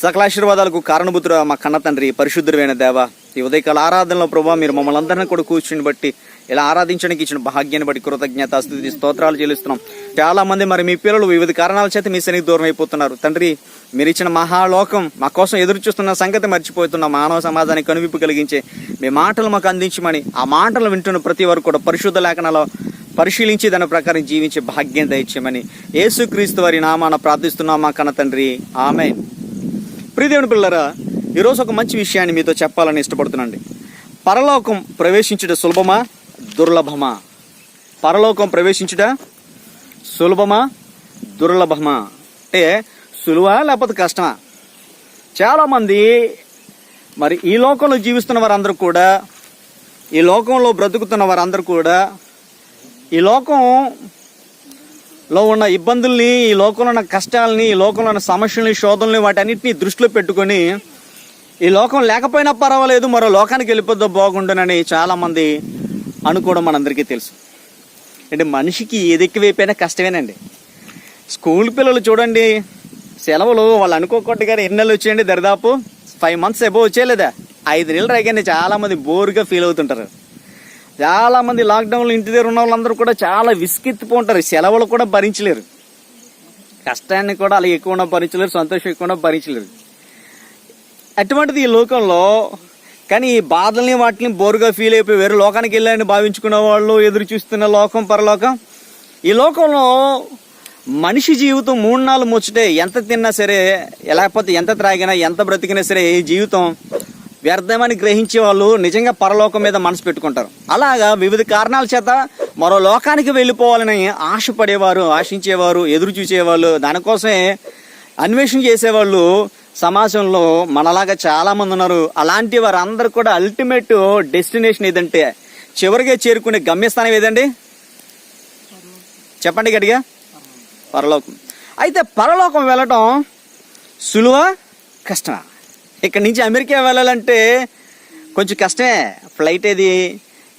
సకల ఆశీర్వాదాలకు కారణభూతుడు మా కన్న తండ్రి, పరిశుద్ధుడైన దేవ, ఈ ఉదయకాల ఆరాధనలో ప్రభావ మీరు మమ్మల్ని అందరినీ కూడా కూర్చుని బట్టి ఇలా ఆరాధించడానికి ఇచ్చిన భాగ్యాన్ని బట్టి కృతజ్ఞత స్తుతి స్తోత్రాలు చెల్లిస్తున్నాం. చాలా మంది మరి మీ పిల్లలు వివిధ కారణాల చేత మీ సన్నిధికి దూరం అయిపోతున్నారు. తండ్రి, మీరు ఇచ్చిన మహాలోకం మా కోసం ఎదురు చూస్తున్న సంగతి మర్చిపోతున్న మానవ సమాజానికి కనువిప్పు కలిగించే మీ మాటలు మాకు అందించమని, ఆ మాటలు వింటున్న ప్రతి వారు కూడా పరిశుద్ధ లేఖనాల్లో పరిశీలించి దాని ప్రకారం జీవించే భాగ్యం దయచేయమని యేసుక్రీస్తు వారి నామాన ప్రార్థిస్తున్నాం మా కన్న తండ్రి, ఆమేన్. ప్రియదేవుని పిల్లరా, ఈరోజు ఒక మంచి విషయాన్ని మీతో చెప్పాలని ఇష్టపడుతున్నాండి. పరలోకం ప్రవేశించుట సులభమా దుర్లభమా? పరలోకం ప్రవేశించుట సులభమా దుర్లభమా? అంటే సులువా లేకపోతే కష్టమా? చాలామంది మరి ఈ లోకంలో జీవిస్తున్న వారందరూ కూడా, ఈ లోకంలో బ్రతుకుతున్న వారందరూ కూడా ఈ లోకంలో ఉన్న ఇబ్బందుల్ని, ఈ లోకంలో ఉన్న కష్టాలని, ఈ లోకంలో ఉన్న సమస్యల్ని, శోధనల్ని, వాటన్నిటిని దృష్టిలో పెట్టుకొని ఈ లోకం లేకపోయినా పర్వాలేదు, మరో లోకానికి వెళ్ళిపోద్దో బాగుండునని చాలామంది అనుకోవడం మనందరికీ తెలుసు. అంటే మనిషికి ఏది ఎక్కువైపోయినా కష్టమేనండి. స్కూల్ పిల్లలు చూడండి, సెలవులు వాళ్ళు అనుకోకుండా ఎన్ని నెలలు వచ్చేయండి, దరిదాపు 5 months ఎబో వచ్చేయలేదా, 5 నెలలు రాగానే చాలామంది బోర్గా ఫీల్ అవుతుంటారు. చాలామంది లాక్డౌన్లో ఇంటి దగ్గర ఉన్న వాళ్ళందరూ కూడా చాలా విసిగెత్తిపోంటారు. సెలవులు కూడా భరించలేరు, కష్టాన్ని కూడా అలా ఎక్కువ భరించలేరు, సంతోషం ఎక్కువ భరించలేరు. అటువంటిది ఈ లోకంలో. కానీ ఈ బాధల్ని వాటిని బోరుగా ఫీల్ అయిపోయి వేరే లోకానికి వెళ్ళాలని భావించుకున్న వాళ్ళు, ఎదురు చూస్తున్న లోకం పరలోకం. ఈ లోకంలో మనిషి జీవితం 3 ముచ్చటే. ఎంత తిన్నా సరే, లేకపోతే ఎంత త్రాగినా, ఎంత బ్రతికినా సరే ఈ జీవితం వ్యర్థమని గ్రహించే వాళ్ళు నిజంగా పరలోకం మీద మనసు పెట్టుకుంటారు. అలాగా వివిధ కారణాల చేత మరో లోకానికి వెళ్ళిపోవాలని ఆశపడేవారు, ఆశించేవారు, ఎదురు చూసేవాళ్ళు, దానికోసమే అన్వేషణ చేసేవాళ్ళు సమాజంలో మనలాగా చాలా మంది ఉన్నారు. అలాంటి వారందరూ కూడా అల్టిమేట్ డెస్టినేషన్ ఏదంటే, చివరిగా చేరుకునే గమ్యస్థానం ఏదండి? చెప్పండి గట్టిగా. పరలోకం. అయితే పరలోకం వెళ్ళటం సులువా కష్టమా? ఇక్కడ నుంచి అమెరికా వెళ్ళాలంటే కొంచెం కష్టమే. ఫ్లైట్ ఏది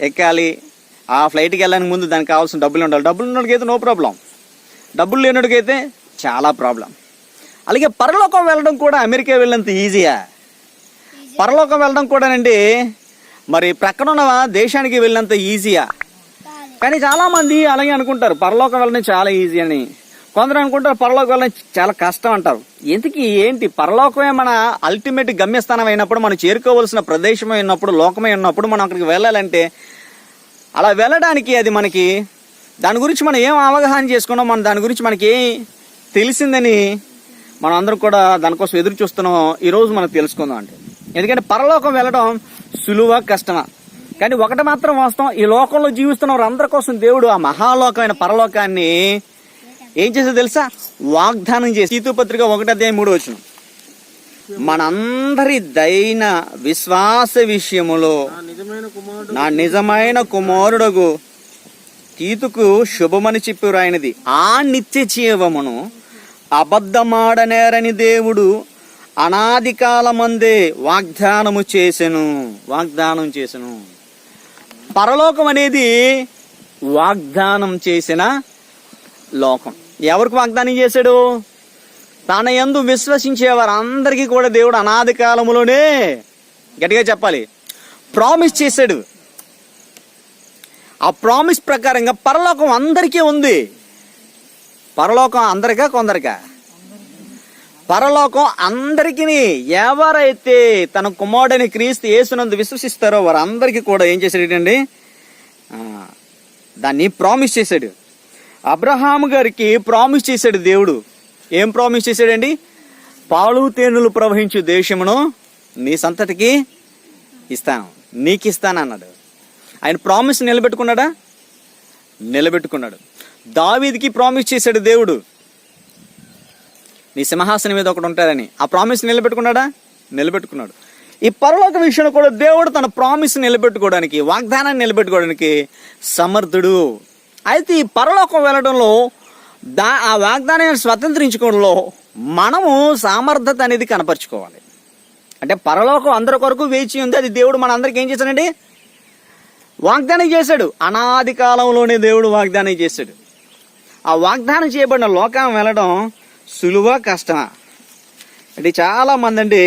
ఎక్కాలి, ఆ ఫ్లైట్కి వెళ్ళడానికి ముందు దానికి కావాల్సిన డబ్బులు ఉండాలి. డబ్బులు ఉన్నోడికైతే నో ప్రాబ్లం, డబ్బులు లేనోడికైతే చాలా ప్రాబ్లం. అలాగే పరలోకం వెళ్ళడం కూడా అమెరికా వెళ్ళినంత ఈజీయా? పరలోకం వెళ్ళడం కూడానండి మరి ప్రక్కనున్న దేశానికి వెళ్ళినంత ఈజీయా? కానీ చాలామంది అలాగే అనుకుంటారు, పరలోకం వెళ్ళడం చాలా ఈజీ అని. కొందరు అనుకుంటారు పరలోకం వెళ్ళడం చాలా కష్టం అంటారు. ఎందుకు ఏంటి? పరలోకమే మన అల్టిమేట్ గమ్యస్థానం అయినప్పుడు, మనం చేరుకోవాల్సిన ప్రదేశం అయినప్పుడు, లోకమై ఉన్నప్పుడు మనం అక్కడికి వెళ్ళాలంటే, అలా వెళ్ళడానికి అది మనకి దాని గురించి మనం ఏం అవగాహన చేసుకున్నాం, మన దాని గురించి మనకి ఏం తెలిసిందని మనం అందరం కూడా దానికోసం ఎదురు చూస్తున్నాం. ఈరోజు మనం తెలుసుకుందాం అంటే. ఎందుకంటే పరలోకం వెళ్ళడం సులువా కష్టమా? కానీ ఒకటి మాత్రం వాస్తవం, ఈ లోకంలో జీవిస్తున్న వారందరి కోసం దేవుడు ఆ మహాలోకమైన పరలోకాన్ని ఏం చేసో తెలుసా? వాగ్దానం చేసి. తీతుపత్రిక 1:3 మనందరి దైన విశ్వాస విషయములో నా నిజమైన కుమారుడగు తీతుకు శుభమని చెప్పి రాయినది, ఆ నిత్య జీవమును అబద్ధమాడనేరని దేవుడు అనాది కాలమందే వాగ్దానం చేసెను. పరలోకం అనేది వాగ్దానం చేసిన లోకం. ఎవరికి వాగ్దానం చేశాడు? తన యందు విశ్వసించే వారందరికీ కూడా దేవుడు అనాది కాలములోనే, గట్టిగా చెప్పాలి, ప్రామిస్ చేశాడు. ఆ ప్రామిస్ ప్రకారంగా పరలోకం అందరికీ ఉంది. పరలోకం అందరికా కొందరికా? పరలోకం అందరికీ. ఎవరైతే తన కుమారుడైన క్రీస్తు యేసునందు విశ్వసిస్తారో వారందరికీ కూడా ఏం చేశాడండి? దాన్ని ప్రామిస్ చేశాడు. అబ్రహాము గారికి ప్రామిస్ చేశాడు దేవుడు. ఏం ప్రామిస్ చేశాడండి? పాలు తేనెలు ప్రవహించు దేశమును నీ సంతతికి ఇస్తాను, నీకు ఇస్తాను అన్నాడు. ఆయన ప్రామిస్ నిలబెట్టుకున్నాడా? నిలబెట్టుకున్నాడు. దావీదుకి ప్రామిస్ చేశాడు దేవుడు, నీ సింహాసనం మీద ఒకటి ఉంటారని. ఆ ప్రామిస్ నిలబెట్టుకున్నాడా? నిలబెట్టుకున్నాడు. ఈ పరలోక విషయంలో కూడా దేవుడు తన ప్రామిస్ నిలబెట్టుకోవడానికి, వాగ్దానాన్ని నిలబెట్టుకోవడానికి సమర్థుడు. అయితే ఈ పరలోకం వెళ్ళడంలో, ఆ వాగ్దానాన్ని స్వతంత్రించుకోవడంలో మనము సామర్థ్యత అనేది కనపరుచుకోవాలి. అంటే పరలోకం అందరి కొరకు వేచి ఉంది. అది దేవుడు మన అందరికి ఏం చేశాడండి? వాగ్దానం చేశాడు. అనాది కాలంలోనే దేవుడు వాగ్దానం చేశాడు. ఆ వాగ్దానం చేయబడిన లోకం వెళ్ళడం సులువా కష్టమా? అంటే చాలా మంది అండి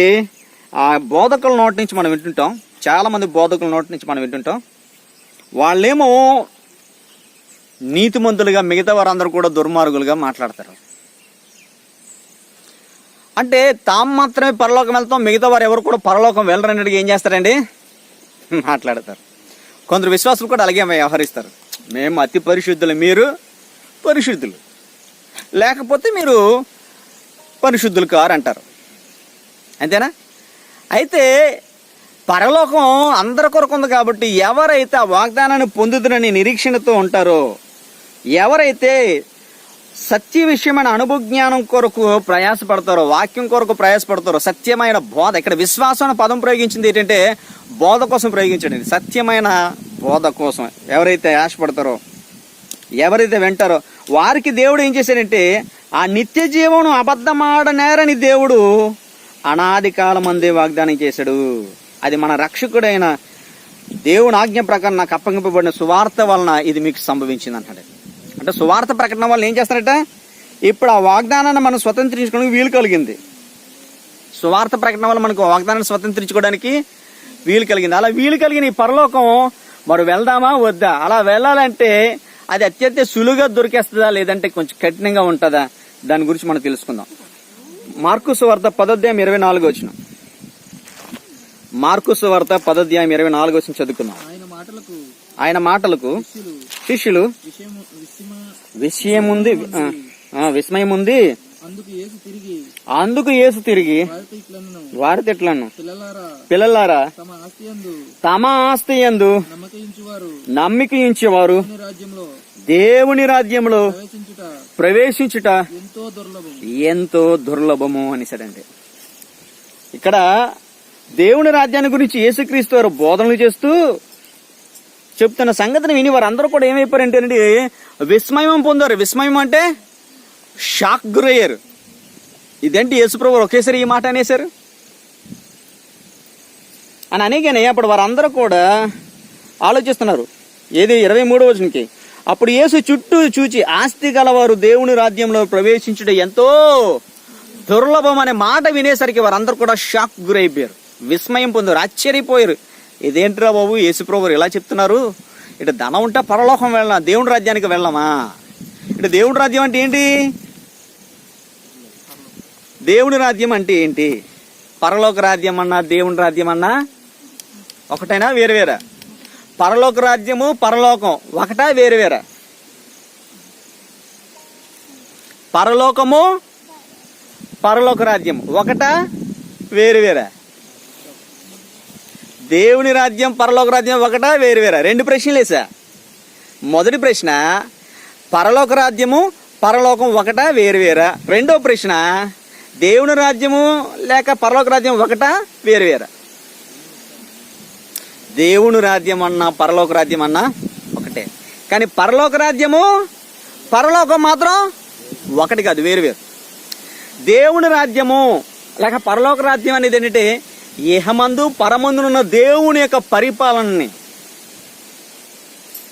ఆ బోధకుల నోటి నుంచి మనం వింటుంటాం, చాలా మంది బోధకుల నోటి నుంచి మనం వింటుంటాం. వాళ్ళేమో నీతిమంతులుగా, మిగతా వారందరూ కూడా దుర్మార్గులుగా మాట్లాడతారు. అంటే తాము మాత్రమే పరలోకం వెళ్తాం, మిగతా వారు ఎవరు కూడా పరలోకం వెళ్ళరన్నట్టుగా ఏం చేస్తారండి, మాట్లాడతారు. కొందరు విశ్వాసులు కూడా అలాగే వ్యవహరిస్తారు. మేము అతి పరిశుద్ధులు, మీరు పరిశుద్ధులు, లేకపోతే మీరు పరిశుద్ధులు కారు అంటారు. అంతేనా? అయితే పరలోకం అందరి కొరకు ఉంది కాబట్టి ఎవరైతే ఆ వాగ్దానాన్ని పొందుతున్న నిరీక్షణతో ఉంటారో, ఎవరైతే సత్య విషయమైన అనుభవజ్ఞానం కొరకు ప్రయాసపడతారో, వాక్యం కొరకు ప్రయాసపడతారో, సత్యమైన బోధ, ఇక్కడ విశ్వాసం అనే పదం ప్రయోగించింది ఏంటంటే బోధ కోసం ప్రయోగించండి. సత్యమైన బోధ కోసం ఎవరైతే ఆశపడతారో, ఎవరైతే వింటారో వారికి దేవుడు ఏం చేశాడంటే ఆ నిత్య జీవనం అబద్ధమాడనేరని దేవుడు అనాది కాలం అందే వాగ్దానం చేశాడు. అది మన రక్షకుడైన దేవుని ఆజ్ఞ ప్రకారం నాకు అప్పగింపబడిన సువార్త వలన ఇది మీకు సంభవించింది అంటాడు. అంటే సువార్త ప్రకటన వల్ల ఏం చేస్తారట, ఇప్పుడు ఆ వాగ్దానాన్ని మనం స్వతంత్రించుకోవడానికి వీలు కలిగింది. సువార్త ప్రకటన వల్ల మనకు వాగ్దానాన్ని స్వతంత్రించుకోవడానికి వీలు కలిగింది. అలా వీలు కలిగిన ఈ పరలోకం మరి వెళ్దామా వద్దా? అలా వెళ్ళాలంటే అది అత్యంత సులువుగా దొరికేస్తుందా, లేదంటే కొంచెం కఠినంగా ఉంటుందా? దాని గురించి మనం తెలుసుకుందాం. మార్కు సువార్త 10:24 మార్కు సువార్త 10:24 చదువుకుందాం. ఆయన మాటలకు శిష్యులు విస్మయం ఉంది. అందుకు యేసు తిరిగి వారితో ఇట్లను, పిల్లలారా, తమ ఆస్తి యందు నమ్మికయించేవారు దేవుని రాజ్యంలో ప్రవేశించుట ఎంతో దుర్లభము అనేసాడండి. ఇక్కడ దేవుని రాజ్యాన్ని గురించి యేసుక్రీస్తు వారు బోధనలు చేస్తూ చెప్తున్న సంగతిని విని వారందరూ కూడా ఏమైపోయారంటే విస్మయం పొందారు. విస్మయం అంటే షాక్ గురయ్యారు. ఇదేంటి యేసుప్రభు ఒకేసారి ఈ మాట అనేశారు అని అనేగానే అప్పుడు వారందరూ కూడా ఆలోచిస్తున్నారు. ఏది 23వ వచనంకి, అప్పుడు యేసు చుట్టూ చూచి ఆస్తి గలవారు దేవుని రాజ్యంలో ప్రవేశించుట ఎంతో దుర్లభం అనే మాట వినేసరికి వారందరూ కూడా షాక్ గురైపోయారు, విస్మయం పొందారు, ఆశ్చర్యపోయారు. ఇదేంటిరా బాబు, యేసుప్రభు ఇలా చెప్తున్నారు, ఇటు ధనం ఉంటే పరలోకం వెళ్ళాం, దేవుని రాజ్యానికి వెళ్ళామా? ఇటు దేవుని రాజ్యం అంటే ఏంటి? దేవుని రాజ్యం అంటే ఏంటి? పరలోక రాజ్యం అన్నా దేవుని రాజ్యం అన్నా ఒకటైనా వేరువేరా? పరలోక రాజ్యము పరలోకం ఒకటా వేరువేరా? పరలోకము పరలోక రాజ్యం ఒకటా వేరువేరా? దేవుని రాజ్యం పరలోక రాజ్యం ఒకటా వేరువేరా? 2 ప్రశ్నలు వేసా. మొదటి ప్రశ్న, పరలోక రాజ్యము పరలోకం ఒకటా వేరువేరా? రెండో ప్రశ్న, దేవుని రాజ్యము లేక పరలోక రాజ్యం ఒకటా వేరువేరా? దేవుని రాజ్యం అన్నా పరలోక రాజ్యం అన్నా ఒకటే. కానీ పరలోక రాజ్యము పరలోకం మాత్రం ఒకటి కాదు, వేరువేరు. దేవుని రాజ్యము లేక పరలోక రాజ్యం అనేది ఏంటంటే ఇహమందు పరమందునున్న దేవుని యొక్క పరిపాలనని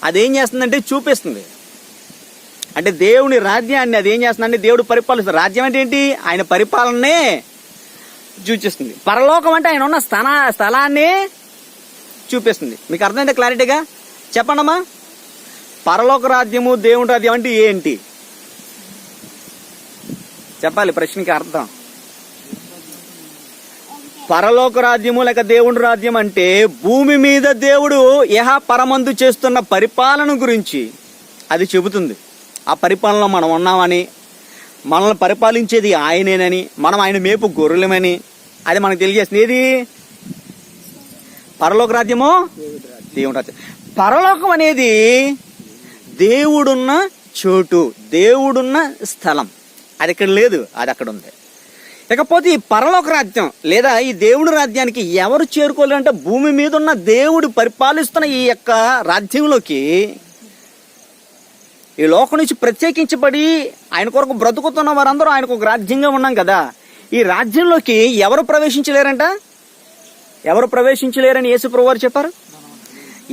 అదేం చేస్తుందంటే చూపిస్తుంది. అంటే దేవుని రాజ్యాన్ని అదేం చేస్తుందంటే దేవుడు పరిపాలిస్తుంది. రాజ్యం అంటే ఏంటి? ఆయన పరిపాలననే సూచిస్తుంది. పరలోకం అంటే ఆయన ఉన్న స్థలాన్ని చూపిస్తుంది. మీకు అర్థమైందా క్లారిటీగా? చెప్పండమ్మా, పరలోక రాజ్యము దేవుని రాజ్యం అంటే ఏంటి చెప్పాలి, ప్రశ్నకి అర్థం. పరలోక రాజ్యము లేక దేవుని రాజ్యం అంటే భూమి మీద దేవుడు పరమందు చేస్తున్న పరిపాలన గురించి అది చెబుతుంది. ఆ పరిపాలనలో మనం ఉన్నామని, మనల్ని పరిపాలించేది ఆయనేనని, మనం ఆయన మేపు గొర్రెలమని అది మనకు తెలియజేస్తుంది. ఏది? పరలోక రాజ్యము దేవుని రాజ్యం. పరలోకం అనేది దేవుడున్న చోటు, దేవుడున్న స్థలం. అది ఇక్కడ లేదు, అది అక్కడ ఉంది. ఇకపోతే ఈ పరలోక రాజ్యం లేదా ఈ దేవుడి రాజ్యానికి ఎవరు చేరుకోలేరంటే భూమి మీద ఉన్న దేవుడు పరిపాలిస్తున్న ఈ యొక్క రాజ్యంలోకి, ఈ లోకం నుంచి ప్రత్యేకించబడి ఆయన కొరకు బ్రతుకుతున్న వారందరూ ఆయనకు ఒక రాజ్యంగా ఉన్నాం కదా, ఈ రాజ్యంలోకి ఎవరు ప్రవేశించలేరంట? ఎవరు ప్రవేశించలేరని యేసుప్రభువు వారు చెప్పారు.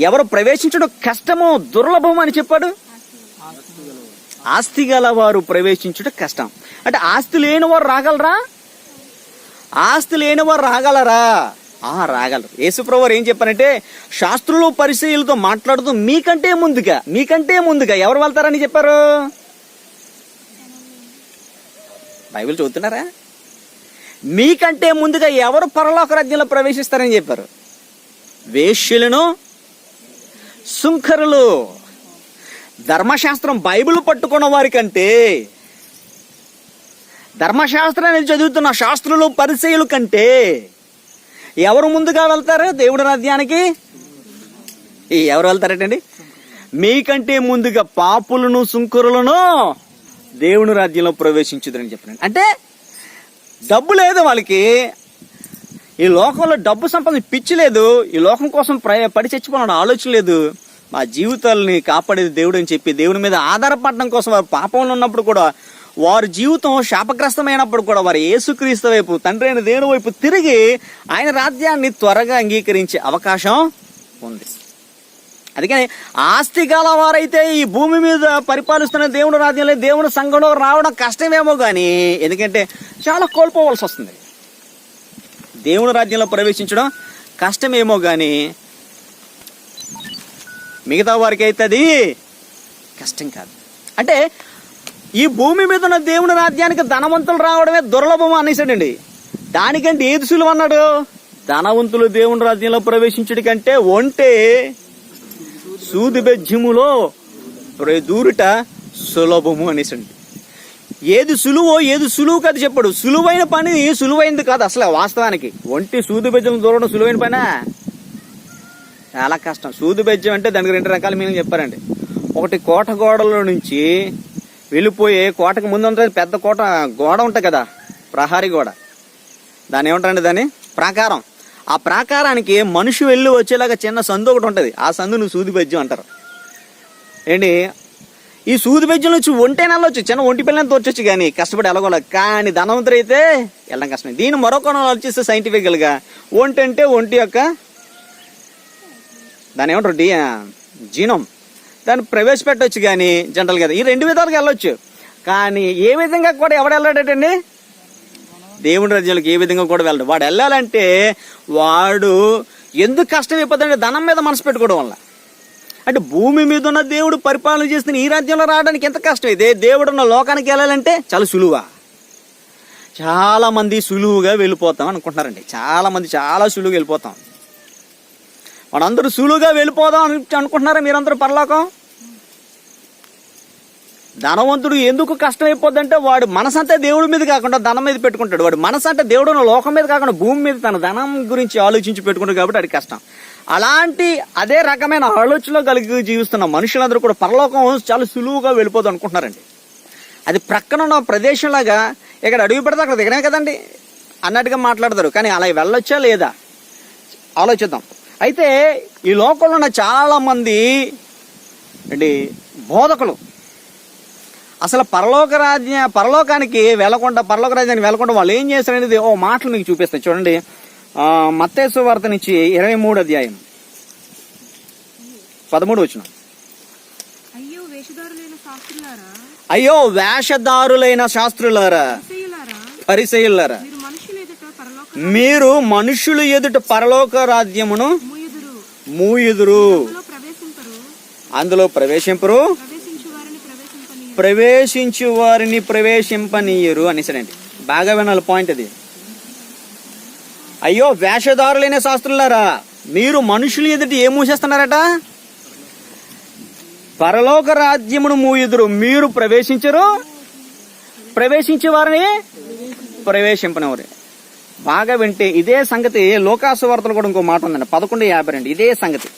ఎవరు ప్రవేశించడం కష్టమో దుర్లభం అని చెప్పాడు. ఆస్తి గల వారు ప్రవేశించుట కష్టం. అంటే ఆస్తి లేని వారు రాగలరా? ఆస్తి లేని వారు రాగలరా? రాగలరు. యేసుప్రభు వారు ఏం చెప్పారంటే, శాస్త్రులు పరిసయ్యులతో మాట్లాడుతూ మీకంటే ముందుగా ఎవరు వెళ్తారని చెప్పారు? బైబిల్ చదువుతున్నారా? మీకంటే ముందుగా ఎవరు పరలోక రాజ్యంలో ప్రవేశిస్తారని చెప్పారు? వేశ్యలను, సుంకరులు. ధర్మశాస్త్రం బైబిల్ పట్టుకున్న వారికంటే, ధర్మశాస్త్రాన్ని చదువుతున్న శాస్త్రులు పరిసయ్యుల కంటే ఎవరు ముందుగా వెళ్తారు దేవుడి రాజ్యానికి? ఎవరు వెళ్తారటండి? మీకంటే ముందుగా పాపులను, సుంకరులను దేవుని రాజ్యంలో ప్రవేశించుదని చెప్పారండి. అంటే డబ్బు లేదు వాళ్ళకి, ఈ లోకంలో డబ్బు సంపాదన పిచ్చి లేదు, ఈ లోకం కోసం పడి చచ్చిపోవాలని ఆలోచన లేదు. మా జీవితాలని కాపాడేది దేవుడు అని చెప్పి దేవుని మీద ఆధారపడడం కోసం వారు పాపంలో ఉన్నప్పుడు కూడా, వారి జీవితం శాపగ్రస్తమైనప్పుడు కూడా వారు యేసుక్రీస్తు వైపు, తండ్రి అయిన దేవుని వైపు తిరిగి ఆయన రాజ్యాన్ని త్వరగా అంగీకరించే అవకాశం ఉంది. అందుకని ఆస్తి గల వారైతే ఈ భూమి మీద పరిపాలిస్తున్న దేవుని రాజ్యంలో, దేవుని సంఘంలో రావడం కష్టమేమో కానీ, ఎందుకంటే చాలా కోల్పోవలసి వస్తుంది. దేవుని రాజ్యంలో ప్రవేశించడం కష్టమేమో కానీ మిగతా వారికి అయితే అది కష్టం కాదు. అంటే ఈ భూమి మీద ఉన్న దేవుని రాజ్యానికి ధనవంతులు రావడమే దుర్లభం అనేసాడండి. దానికంటే ఏది సులువు అన్నాడు? ధనవంతులు దేవుని రాజ్యంలో ప్రవేశించడం కంటే ఒంటే సూది బెజ్యములో దూరుట సులభము అనేసండి. ఏది సులువు కాదు చెప్పాడు. సులువైన పని సులువైంది కాదు అసలు. వాస్తవానికి ఒంటి సూది బెజ్యం దూరడం సులువైన పనా? చాలా కష్టం. సూది బెజ్యం అంటే దానికి 2 రకాల మీనింగ్ చెప్పారండి. ఒకటి కోట గోడలో నుంచి వెళ్ళిపోయే, కోటకు ముందు ఉంటుంది పెద్ద గోడ ఉంటుంది కదా, ప్రహారీ గోడ, దాన్ని ఏమంటారండి? దాన్ని ప్రాకారం. ఆ ప్రాకారానికి మనిషి వెళ్ళి వచ్చేలాగా చిన్న సందు ఒకటి ఉంటుంది, ఆ సందును సూది బెజ్యం అంటారు. ఏంటి, ఈ సూది బెజ్యం నుంచి ఒంటే నెలవచ్చు, చిన్న ఒంటి పిల్లని తోచొచ్చు కానీ కష్టపడి ఎలాగోలా. కానీ ధనవంతుడు అయితే వెళ్ళడం కష్టం. దీన్ని మరో కోణంలో వచ్చేస్తే సైంటిఫికల్ గా ఒంటి అంటే ఒంటి యొక్క దాన్ని ఏమంటారు, జీనం, దాన్ని ప్రవేశపెట్టవచ్చు కానీ జనరల్ కదా ఈ 2 విధాలుగా వెళ్ళొచ్చు. కానీ ఏ విధంగా కూడా ఎవడు వెళ్ళాడటండి? దేవుని రాజ్యాలకు ఏ విధంగా కూడా వెళ్ళడు. వాడు వెళ్ళాలంటే వాడు ఎందుకు కష్టం అయిపోతుందంటే ధనం మీద మనసు పెట్టుకోవడం వల్ల. అంటే భూమి మీద ఉన్న దేవుడు పరిపాలన చేస్తున్న ఈ రాజ్యంలో రావడానికి ఎంత కష్టం. ఇదే దేవుడు ఉన్న లోకానికి వెళ్ళాలంటే చాలా సులువా? చాలా మంది సులువుగా వెళ్ళిపోతాం అనుకుంటున్నారండి. చాలా మంది చాలా సులువుగా వెళ్ళిపోతాం. మనందరూ సులువుగా వెళ్ళిపోదాం అనుకుంటున్నారా మీరందరూ పరలోకం? ధనవంతుడు ఎందుకు కష్టం అయిపోద్దంటే వాడు మనసంతా దేవుడి మీద కాకుండా ధనం మీద పెట్టుకుంటాడు. వాడు మనసంటే దేవుడు లోకం మీద కాకుండా భూమి మీద తన ధనం గురించి ఆలోచించి పెట్టుకుంటాడు కాబట్టి అది కష్టం. అలాంటి అదే రకమైన ఆలోచనలో కలిగి జీవిస్తున్న మనుషులందరూ కూడా పరలోకం చాలా సులువుగా వెళ్ళిపోదు అనుకుంటున్నారండి. అది ప్రక్కన ఉన్న ప్రదేశంలాగా ఇక్కడ అడుగు పెడితే అక్కడ దిగనే కదండి అన్నట్టుగా మాట్లాడతారు. కానీ అలా వెళ్ళొచ్చా లేదా ఆలోచిద్దాం. అయితే ఈ లోకంలో ఉన్న చాలా మంది బోధకులు అసలు పరలోకానికి వెళ్ళకుండా, పరలోక రాజ్యానికి వెళ్ళకుండా వాళ్ళు ఏం చేస్తారనేది మాటలు మీకు చూపిస్తాను చూడండి. మత్తయి సువార్త నుంచి 23వ అధ్యాయం 13వ వచనం. అయ్యో వేషధారులైన శాస్త్రులారా, పరిసయ్యులారా, మీరు మనుషులు ఎదుట పరలోక రాజ్యమును మూయుదురు, అందులో ప్రవేశింపరు, ప్రవేశించు వారిని ప్రవేశింపనీయరు అనేసాడండి. బాగా వినాలి పాయింట్ అది. అయ్యో వేషధారులైన శాస్త్రులారా, మీరు మనుషులు ఎదుట ఏం మూసేస్తున్నారట? పరలోక రాజ్యమును మూయుదురు, మీరు ప్రవేశించరు, ప్రవేశించే వారిని ప్రవేశింపనివారు. బాగా వింటే ఇదే సంగతి లోకాసు వార్తలు కూడా ఇంకో మాట ఉందండి 11:52. ఇదే సంగతి.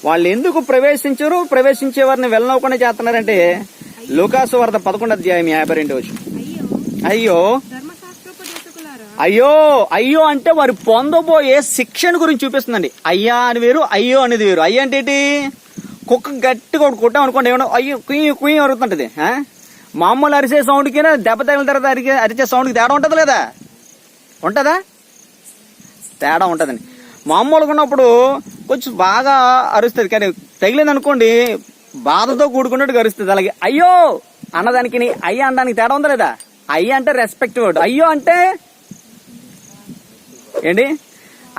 వాళ్ళు ఎందుకు ప్రవేశించరు, ప్రవేశించే వారిని వెళ్ళనవ్వకుండా చేస్తున్నారంటే లోకాసు వార్త 11:52. అయ్యో అయ్యో అయ్యో అంటే వారు పొందబోయే శిక్షణ గురించి చూపిస్తుందండి. అయ్యా అని వేరు, అయ్యో అనేది వేరు. అయ్యా అంటే ఏంటి? కుక్క గట్టిగా కొట్టాం అనుకోండి, ఏమన్నా అయ్యో కుయ్యి కుయ్యి అరుగుతుంటది. మామూలు అరిసే సౌండ్కి దెబ్బ తగిలిన తర్వాత అరిచే సౌండ్కి తేడా ఉంటుందా లేదా? ఉంటుందా? తేడా ఉంటుందండి. మామూలుగా ఉన్నప్పుడు కొంచెం బాగా అరుస్తుంది, కానీ తగిలింది అనుకోండి బాధతో కూడుకున్నట్టు అరుస్తుంది. అలాగే అయ్యో అన్నదానికి అయ్యా అనడానికి తేడా ఉందా లేదా? అయ్యా అంటే రెస్పెక్ట్ వర్డ్, అయ్యో అంటే ఏంటి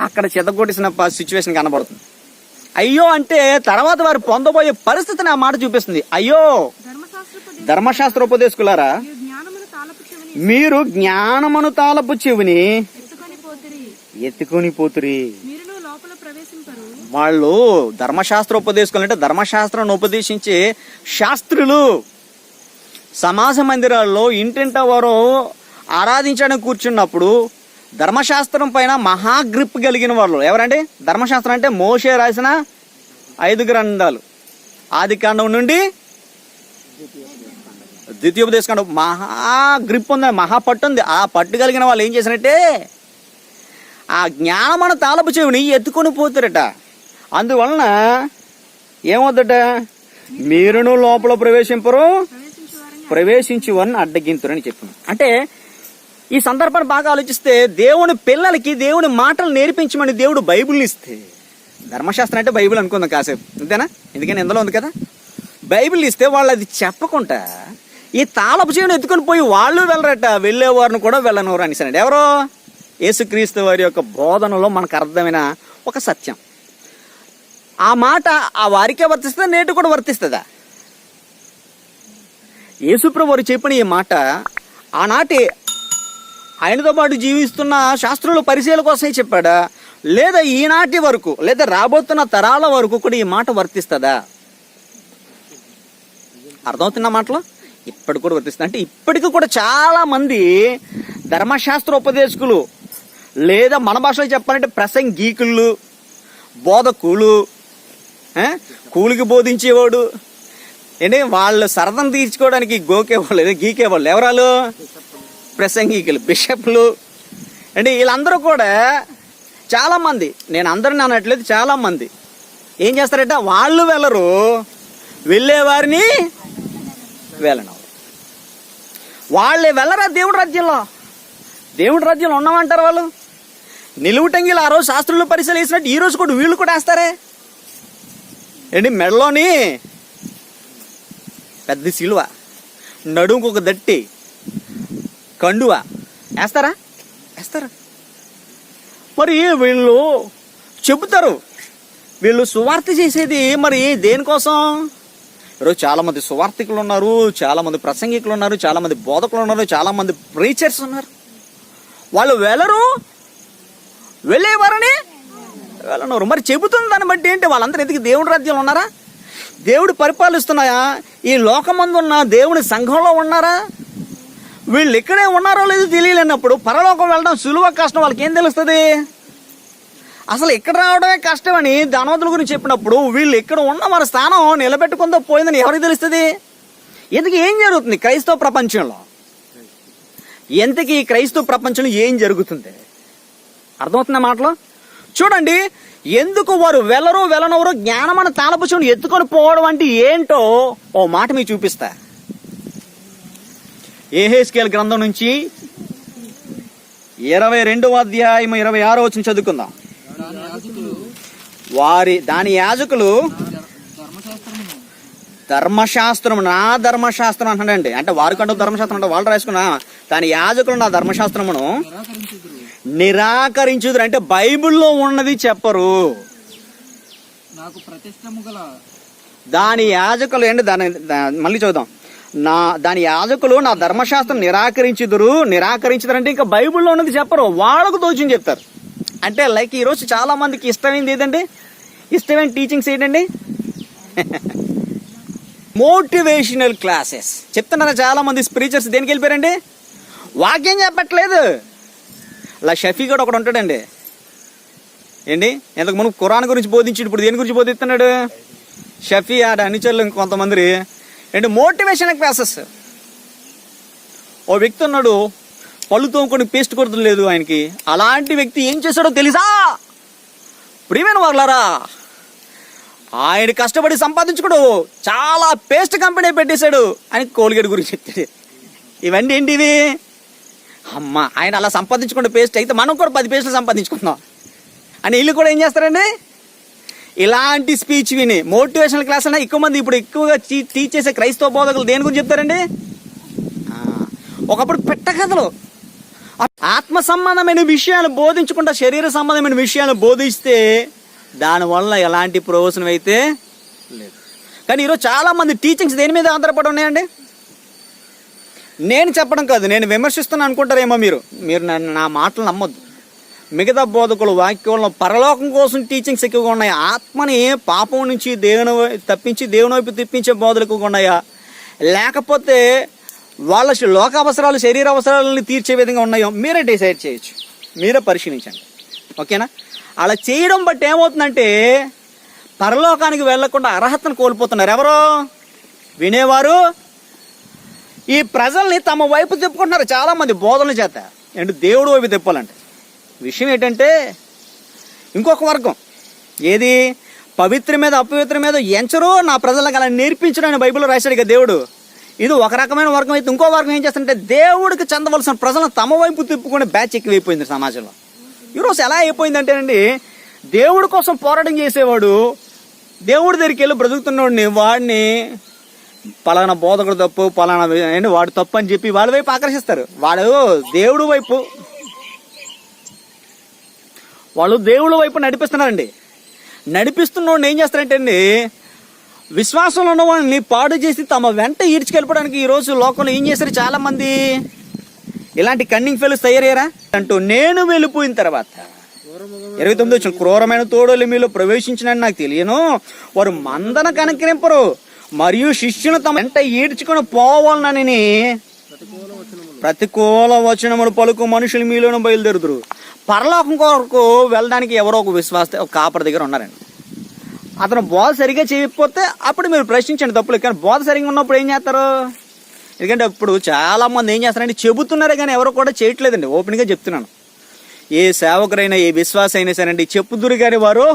అక్కడ చితగొట్టేసిన సిచ్యువేషన్ కనబడుతుంది. అయ్యో అంటే తర్వాత వారు పొందబోయే పరిస్థితిని ఆ మాట చూపిస్తుంది. అయ్యో ధర్మశాస్త్రోపదేశకులారా, మీరు జ్ఞానమును తాళపు చెవిని ఎత్తుకొని పోతురి. వాళ్ళు ధర్మశాస్త్రోపదేశకులు అంటే ధర్మశాస్త్రాన్ని ఉపదేశించే శాస్త్రులు. సమాజ మందిరాల్లో ఇంటింట వారు ఆరాధించడానికి కూర్చున్నప్పుడు ధర్మశాస్త్రం పైన మహా గ్రిప్ కలిగిన వాళ్ళు ఎవరండి? ధర్మశాస్త్రం అంటే మోషే రాసిన 5 గ్రంథాలు, ఆదికాండం నుండి ద్వితీయోపదేశకాండం, మహా గ్రిప్ ఉంది, మహా పట్టు ఉంది. ఆ పట్టు కలిగిన వాళ్ళు ఏం చేశారంటే ఆ జ్ఞానమైన తాళపు చెవిని ఎత్తుకొని పోతారట. అందువలన ఏమవుద్దట? మీరును లోపల ప్రవేశించువని అడ్డగింతురని చెప్పింది. అంటే ఈ సందర్భాన్ని బాగా ఆలోచిస్తే దేవుని పిల్లలకి దేవుని మాటలు నేర్పించమని దేవుడు బైబిల్ని ఇస్తే, ధర్మశాస్త్రం అంటే బైబిల్ అనుకుందాం కాసేపు, అంతేనా? ఎందుకని ఇందులో ఉంది కదా. బైబిల్ ఇస్తే వాళ్ళు అది చెప్పకుండా ఈ తాళపు చెవిని ఎత్తుకొని పోయి వాళ్ళు వెళ్ళరట, వెళ్ళేవారిని కూడా వెళ్ళనవరు అనేసానండి. ఎవరో? యేసుక్రీస్తు వారి యొక్క బోధనలో మనకు అర్థమైన ఒక సత్యం. ఆ మాట ఆ వారికే వర్తిస్తుందా? నేటి కూడా వర్తిస్తుందా? యేసుప్రభు వారు చెప్పిన ఈ మాట ఆనాటి ఆయనతో పాటు జీవిస్తున్న శాస్త్రుల పరిశీలన కోసమే చెప్పాడా, లేదా ఈనాటి వరకు, లేదా రాబోతున్న తరాల వరకు కూడా ఈ మాట వర్తిస్తుందా? అర్థమవుతున్న మాటలో ఇప్పటికి కూడా వర్తిస్తుంది. అంటే ఇప్పటికి కూడా చాలా మంది ధర్మశాస్త్ర ఉపదేశకులు, లేదా మన భాషలో చెప్పాలంటే ప్రసంగీకులు, బోధకులు, కూలికి బోధించేవాడు, ఏంటి వాళ్ళు సరదం తీర్చుకోవడానికి గోకేవాళ్ళు, గీకేవాళ్ళు ఎవరాలు? ప్రసంగికులు, బిషప్లు. అంటే వీళ్ళందరూ కూడా చాలా మంది, నేను అందరిని అనట్లేదు, చాలా మంది ఏం చేస్తారంటే వాళ్ళు వెళ్ళరు, వెళ్ళేవారిని వెళ్ళను. వాళ్ళే వెళ్ళరా దేవుడి రాజ్యంలో. దేవుడి రాజ్యంలో ఉన్నామంటారు వాళ్ళు. నిలువుటంగిలు ఆ రోజు శాస్త్రులు పరిశీలన వేసినట్టు ఈ రోజు కూడా వీళ్ళు కూడా వేస్తారే. ఏంటి మెడలోని పెద్ద సిలువ, నడుముకు ఒక దట్టి కండువ వేస్తారా? వేస్తారా? మరి వీళ్ళు చెబుతారు, వీళ్ళు సువార్త చేసేది మరి దేనికోసం? ఈరోజు చాలా మంది సువార్థికులు ఉన్నారు, చాలా మంది ప్రసంగికులు ఉన్నారు, చాలా మంది బోధకులు ఉన్నారు, చాలా మంది ప్రీచర్స్ ఉన్నారు. వాళ్ళు వెళ్ళరు, వెళ్ళేవారని వెళ్ళనరు. మరి చెబుతున్న దాన్ని బట్టి ఏంటి? వాళ్ళందరూ ఎందుకు దేవుడి రాజ్యంలో ఉన్నారా? దేవుడు పరిపాలిస్తున్నాయా? ఈ లోకమందు ఉన్న దేవుని సంఘంలో ఉన్నారా? వీళ్ళు ఇక్కడే ఉన్నారో లేదో తెలియలేనప్పుడు పరలోకం వెళ్ళడం సులువ కష్టం. వాళ్ళకి ఏం తెలుస్తుంది? అసలు ఇక్కడ రావడమే కష్టమని ధనవంతుల గురించి చెప్పినప్పుడు వీళ్ళు ఇక్కడ ఉన్న వారి స్థానం నిలబెట్టుకుందో పోయిందని ఎవరికి తెలుస్తుంది? ఎందుకు ఏం జరుగుతుంది క్రైస్తవ ప్రపంచంలో? ఎంతకీ క్రైస్తవ ప్రపంచంలో ఏం జరుగుతుంది? అర్థమవుతున్న మాటలో చూడండి. ఎందుకు వారు వెళ్ళనవరు జ్ఞానమైన తాళపు చెవిని ఎత్తుకొని పోవడం అంటే ఏంటో ఓ మాట మీకు చూపిస్తా. యెహెజ్కేలు గ్రంథం నుంచి 22వ అధ్యాయం 26వ వచనం చదువుకుందాం. దాని యాజకులు ధర్మశాస్త్రం, నా ధర్మశాస్త్రం అంటాడండి. అంటే వారికంటూ ధర్మశాస్త్రం అంటే వాళ్ళు రాసుకున్నా, దాని యాజకులు నా ధర్మశాస్త్రమును నిరాకరించుదురు. అంటే బైబిల్లో ఉన్నది చెప్పరు. దాని యాజకులు ఏంటి? మళ్ళీ చూద్దాం. దాని యాజకులు నా ధర్మశాస్త్రం నిరాకరించుదురు అంటే ఇంకా బైబిల్లో ఉన్నది చెప్పరు, వాళ్ళకు తోచింది చెప్తారు. అంటే లైక్ ఈరోజు చాలా మందికి ఇష్టమైంది ఏదండి? ఇష్టమైన టీచింగ్స్ ఏంటండి? మోటివేషనల్ క్లాసెస్ చెప్తున్నారా? చాలా మంది స్పీచర్స్ దేనికి వెళ్ళిపోయారండి? వాక్యం చెప్పట్లేదు. అలా షఫీ కూడా ఒకడు ఉంటాడండి. ఏంటి ఇంతకు మనం ఖురాన్ గురించి బోధించాడు, ఇప్పుడు దేని గురించి బోధిస్తున్నాడు? షఫీ ఆడ అనుచరులు కొంతమంది ఏంటి మోటివేషనల్ క్లాసెస్. ఓ వ్యక్తి ఉన్నాడు, పళ్ళు తోముకొని పేస్ట్ కొడుతుంది లేదు ఆయనకి. అలాంటి వ్యక్తి ఏం చేశాడో తెలుసా? ప్రియమైన వాళ్ళారా, ఆయన కష్టపడి సంపాదించుకోడు, చాలా పేస్ట్ కంపెనీ పెట్టేశాడు అని కోల్గేట్ గురించి చెప్తాడు. ఇవన్నీ ఏంటి ఇవి? అమ్మ ఆయన అలా సంపాదించుకుంటే పేస్ట్ అయితే మనం కూడా 10 పేస్టులు సంపాదించుకుందాం అని వీళ్ళు కూడా ఏం చేస్తారండి? ఇలాంటి స్పీచ్ విని మోటివేషనల్ క్లాస్ అన్నా ఎక్కువ మంది ఇప్పుడు ఎక్కువగా టీచ్ చేసే క్రైస్తవ బోధకులు దేని గురించి చెప్తారండి? ఒకప్పుడు పెట్టకథలు, ఆత్మ సంబంధమైన విషయాలు బోధించకుండా శరీర సంబంధమైన విషయాలు బోధిస్తే దానివల్ల ఎలాంటి ప్రయోజనం అయితే లేదు. కానీ ఈరోజు చాలా మంది టీచింగ్స్ దేని మీద ఆధారపడి ఉన్నాయండి? నేను చెప్పడం కాదు, నేను విమర్శిస్తున్నాను అనుకుంటారేమో మీరు నా మాటలు నమ్మొద్దు. మిగతా బోధకులు వాక్యంలో పరలోకం కోసం టీచింగ్స్ ఎక్కువగా ఉన్నాయి. ఆత్మని పాపం నుంచి తప్పించి దేవుని వైపు తిప్పించే బోధలు ఎక్కువగా ఉన్నాయా, లేకపోతే వాళ్ళ లోక అవసరాలు శరీర అవసరాలని తీర్చే విధంగా ఉన్నాయో మీరే డిసైడ్ చేయొచ్చు, మీరే పరిశీలించండి. ఓకేనా? అలా చేయడం బట్టి ఏమవుతుందంటే పరలోకానికి వెళ్లకుండా అర్హతను కోల్పోతున్నారు ఎవరో వినేవారు. ఈ ప్రజల్ని తమ వైపు తిప్పుకుంటున్నారు చాలామంది బోధనల చేత. అంటే దేవుడు వైపు తిప్పాలంటే విషయం ఏంటంటే ఇంకొక వర్గం ఏది పవిత్ర మీద అపవిత్ర మీద ఎంచరో నా ప్రజలకు అలా నేర్పించడం అని బైబిల్లో రాశాడు ఇక దేవుడు. ఇది ఒక రకమైన వర్గం అయితే ఇంకో వర్గం ఏం చేస్తుంటే దేవుడికి చెందవలసిన ప్రజలను తమ వైపు తిప్పుకునే బ్యాచ్ ఎక్కువైపోయింది సమాజంలో. ఈరోజు ఎలా అయిపోయిందంటే అండి, దేవుడి కోసం పోరాటం చేసేవాడు దేవుడి దగ్గరికి వెళ్ళి బ్రతుకుతున్నవాడిని వాడిని పలానా బోధకుడు తప్పు పలానా వాడు తప్పు అని చెప్పి వాళ్ళ వైపు ఆకర్షిస్తారు. దేవుడి వైపు నడిపిస్తున్నారండి. నడిపిస్తున్నవాడిని ఏం చేస్తారంటే అండి, విశ్వాసంలో ఉన్న వాళ్ళని పాడు చేసి తమ వెంట ఈడ్చుకెళ్ళిపోవడానికి ఈరోజు లోకంలో ఏం చేశారు చాలా మంది, ఇలాంటి కన్నింగ్ ఫెలోస్ తయారయ్యారా అంటూ నేను వెళ్ళిపోయిన తర్వాత 29 వచ్చిన క్రూరమైన తోడలు మీలో ప్రవేశించినని నాకు తెలియను, వారు మందన కనికరింపరు మరియు శిష్యును తమ వెంట ఈడ్చుకొని పోవాలని ప్రతికూల వచనములు పలుకు మనుషులు మీలోనూ బయలుదేరుదురు. పరలోకం కొరకు వెళ్ళడానికి ఎవరో ఒక విశ్వాస కాపరి దగ్గర ఉన్నారండి. అతను బోధ సరిగా చేయకపోతే అప్పుడు మీరు ప్రశ్నించండి తప్పులు. కానీ బోధ సరిగా ఉన్నప్పుడు ఏం చేస్తారు? ఎందుకంటే ఇప్పుడు చాలా మంది ఏం చేస్తారంటే చెబుతున్నారే కానీ ఎవరు కూడా చేయట్లేదండి. ఓపెన్గా చెప్తున్నాను, ఏ సేవకురైనా ఏ విశ్వాస అయినా సరేనండి చెప్పుదురు కానీ వారు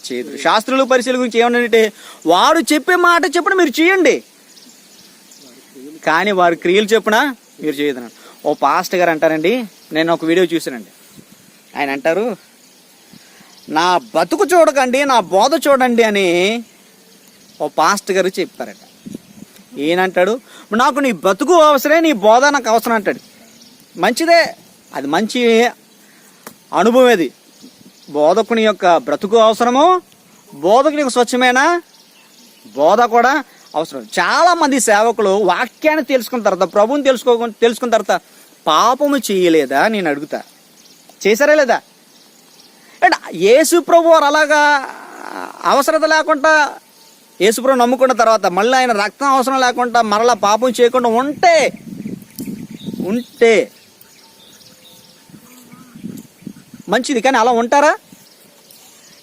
చేయదురు. శాస్త్రులు పరిశీలన గురించి ఏమన్నారంటే వారు చెప్పే మాట చెప్పున మీరు చేయండి కానీ వారి క్రియలు చెప్పున మీరు చేయదన్నాడు. ఓ పాస్టర్ గారు అంటారండి, నేను ఒక వీడియో చూసానండి, ఆయన అంటారు నా బతుకు చూడకండి నా బోధ చూడండి అని ఓ పాస్టర్ గారు చెప్పారట. ఈయనంటాడు నాకు నీ బతుకు అవసరమే నీ బోధ నాకు అవసరం అంటాడు. మంచిదే, అది మంచి అనుభవం. అది బోధకుని యొక్క బ్రతుకు అవసరము, బోధకుని యొక్క స్వచ్ఛమైన బోధ కూడా అవసరం. చాలా మంది సేవకులు వాక్యాన్ని తెలుసుకున్న తర్వాత ప్రభువుని తెలుసుకున్న తర్వాత పాపము చేయలేదా నేను అడుగుతా, చేశారా లేదా? అండ్ యేసు ప్రభు వారు అలాగా అవసరత లేకుండా యేసు ప్రభు నమ్ముకున్న తర్వాత మళ్ళీ ఆయన రక్తం అవసరం లేకుండా మరలా పాపం చేయకుండా ఉంటే మంచిది. కానీ అలా ఉంటారా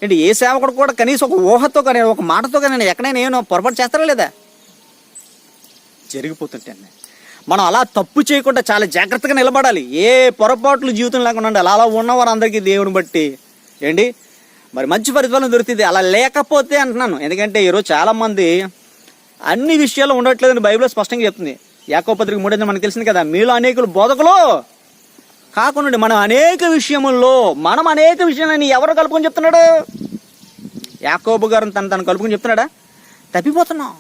ఏంటి? ఏ సేవకుడు కూడా కనీసం ఒక ఊహతో కానీ ఒక మాటతో కానీ ఎక్కడైనా ఏమో పొరపాటు చేస్తారా లేదా? జరిగిపోతుంటే మనం అలా తప్పు చేయకుండా చాలా జాగ్రత్తగా నిలబడాలి. ఏ పొరపాట్లు జీవితం లేకుండా ఉండాలి. అలా ఉన్నవారు అందరికీ దేవుని బట్టి ఏంటి మరి మంచి ప్రతిఫలం దొరుకుతుంది. అలా లేకపోతే అంటున్నాను, ఎందుకంటే ఈరోజు చాలామంది అన్ని విషయాలు ఉండట్లేదని బైబిల్లో స్పష్టంగా చెప్తుంది. యాకోబు పత్రిక 3 మనకు తెలిసింది కదా, మీలో అనేకులు బోధకులు కాకుండా మనం అనేక విషయాలని ఎవరు కలుపుకొని చెప్తున్నాడు? యాకోబు గారు తను కలుపుకొని చెప్తున్నాడా? తప్పిపోతున్నాం.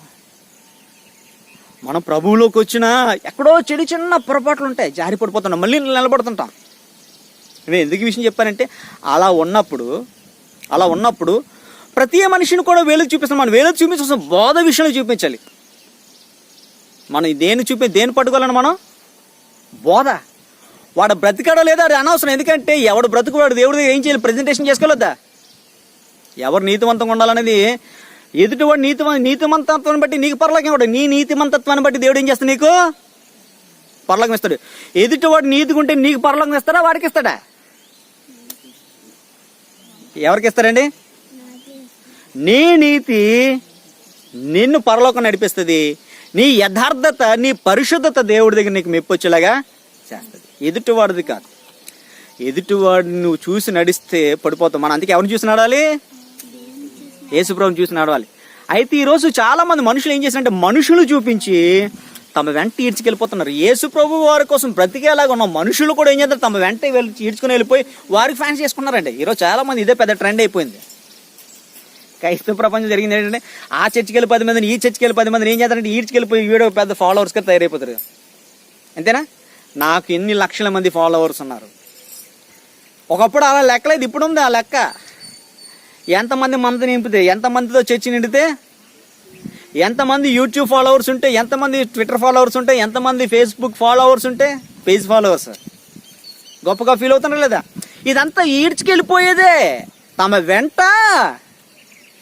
మనం ప్రభువులోకి వచ్చినా ఎక్కడో చిన్న పొరపాట్లు ఉంటాయి, జారి పడిపోతున్నాం, మళ్ళీ నిలబడుతుంటాం. నేను ఎందుకు ఈ విషయం చెప్పానంటే అలా ఉన్నప్పుడు ప్రతి మనిషిని కూడా వేలుకు చూపిస్తాం. మనం వేలుకు చూపించాల్సిన బోధ విషయంలో చూపించాలి. మనం దేని పట్టుకోవాలని మనం బోధ. వాడు బ్రతికాడో లేదా అది అనవసరం. ఎందుకంటే ఎవడు బ్రతుకువాడు దేవుడి దగ్గర ఏం చేయాలి? ప్రజెంటేషన్ చేసుకోలేదా? ఎవరు నీతివంతంగా ఉండాలనేది ఎదుటివాడు నీతిమంతత్వాన్ని బట్టి నీకు పరలోకం ఇవ్వడు. నీ నీతిమంతత్వాన్ని బట్టి దేవుడు ఏం చేస్తాడు? నీకు పరలోకం ఇస్తాడు. ఎదుటివాడు నీతిగా ఉంటే నీకు పరలోకం ఇస్తాడా వాడికి ఇస్తాడా? ఎవరికి ఇస్తారండి? నీ నీతి నిన్ను పరలోకం నడిపిస్తుంది. నీ యథార్థత నీ పరిశుద్ధత దేవుడి దగ్గర నీకు మెప్పొచ్చేలాగా చేస్తుంది, ఎదుటివాడిది కాదు. ఎదుటివాడిని నువ్వు చూసి నడిస్తే పడిపోతావు. మనం అందుకే ఎవరిని చూసి నడవాలి? యేసుప్రభుని చూసి నడవాలి. అయితే ఈరోజు చాలా మంది మనుషులు ఏం చేశారంటే మనుషులు చూపించి తమ వెంట ఈడ్చుకెళ్ళిపోతున్నారు. యేసుప్రభు వారి కోసం బ్రతికేలాగా ఉన్న మనుషులు కూడా ఏం చేస్తారు? తమ వెంట ఈడ్చుకుని వెళ్ళిపోయి వారికి ఫ్యాన్స్ చేసుకున్నారండి. ఈరోజు చాలా మంది ఇదే పెద్ద ట్రెండ్ అయిపోయింది. క్రైస్తవ ప్రపంచం జరిగింది ఏంటంటే ఆ చర్చికి వెళ్ళి 10 మందిని ఈ చర్చికి వెళ్ళి 10 మందిని ఏం చేస్తారంటే ఈడ్చుకెళ్ళిపోయి వీడియో పెద్ద ఫాలోవర్స్గా తయారైపోతారు. అంతేనా? నాకు ఎన్ని లక్షల మంది ఫాలోవర్స్ ఉన్నారు. ఒకప్పుడు అలా లెక్కలేదు, ఇప్పుడు ఉంది ఆ లెక్క. ఎంతమంది మంది నింపితే, ఎంతమందితో చర్చి నిండితే, ఎంతమంది యూట్యూబ్ ఫాలోవర్స్ ఉంటే, ఎంతమంది ట్విట్టర్ ఫాలోవర్స్ ఉంటే, ఎంతమంది ఫేస్బుక్ ఫాలోవర్స్ ఉంటే, పేజ్ ఫాలోవర్స్ గొప్పగా ఫీల్ అవుతున్నారు లేదా? ఇదంతా ఈడ్చుకెళ్ళిపోయేదే. తమ వెంట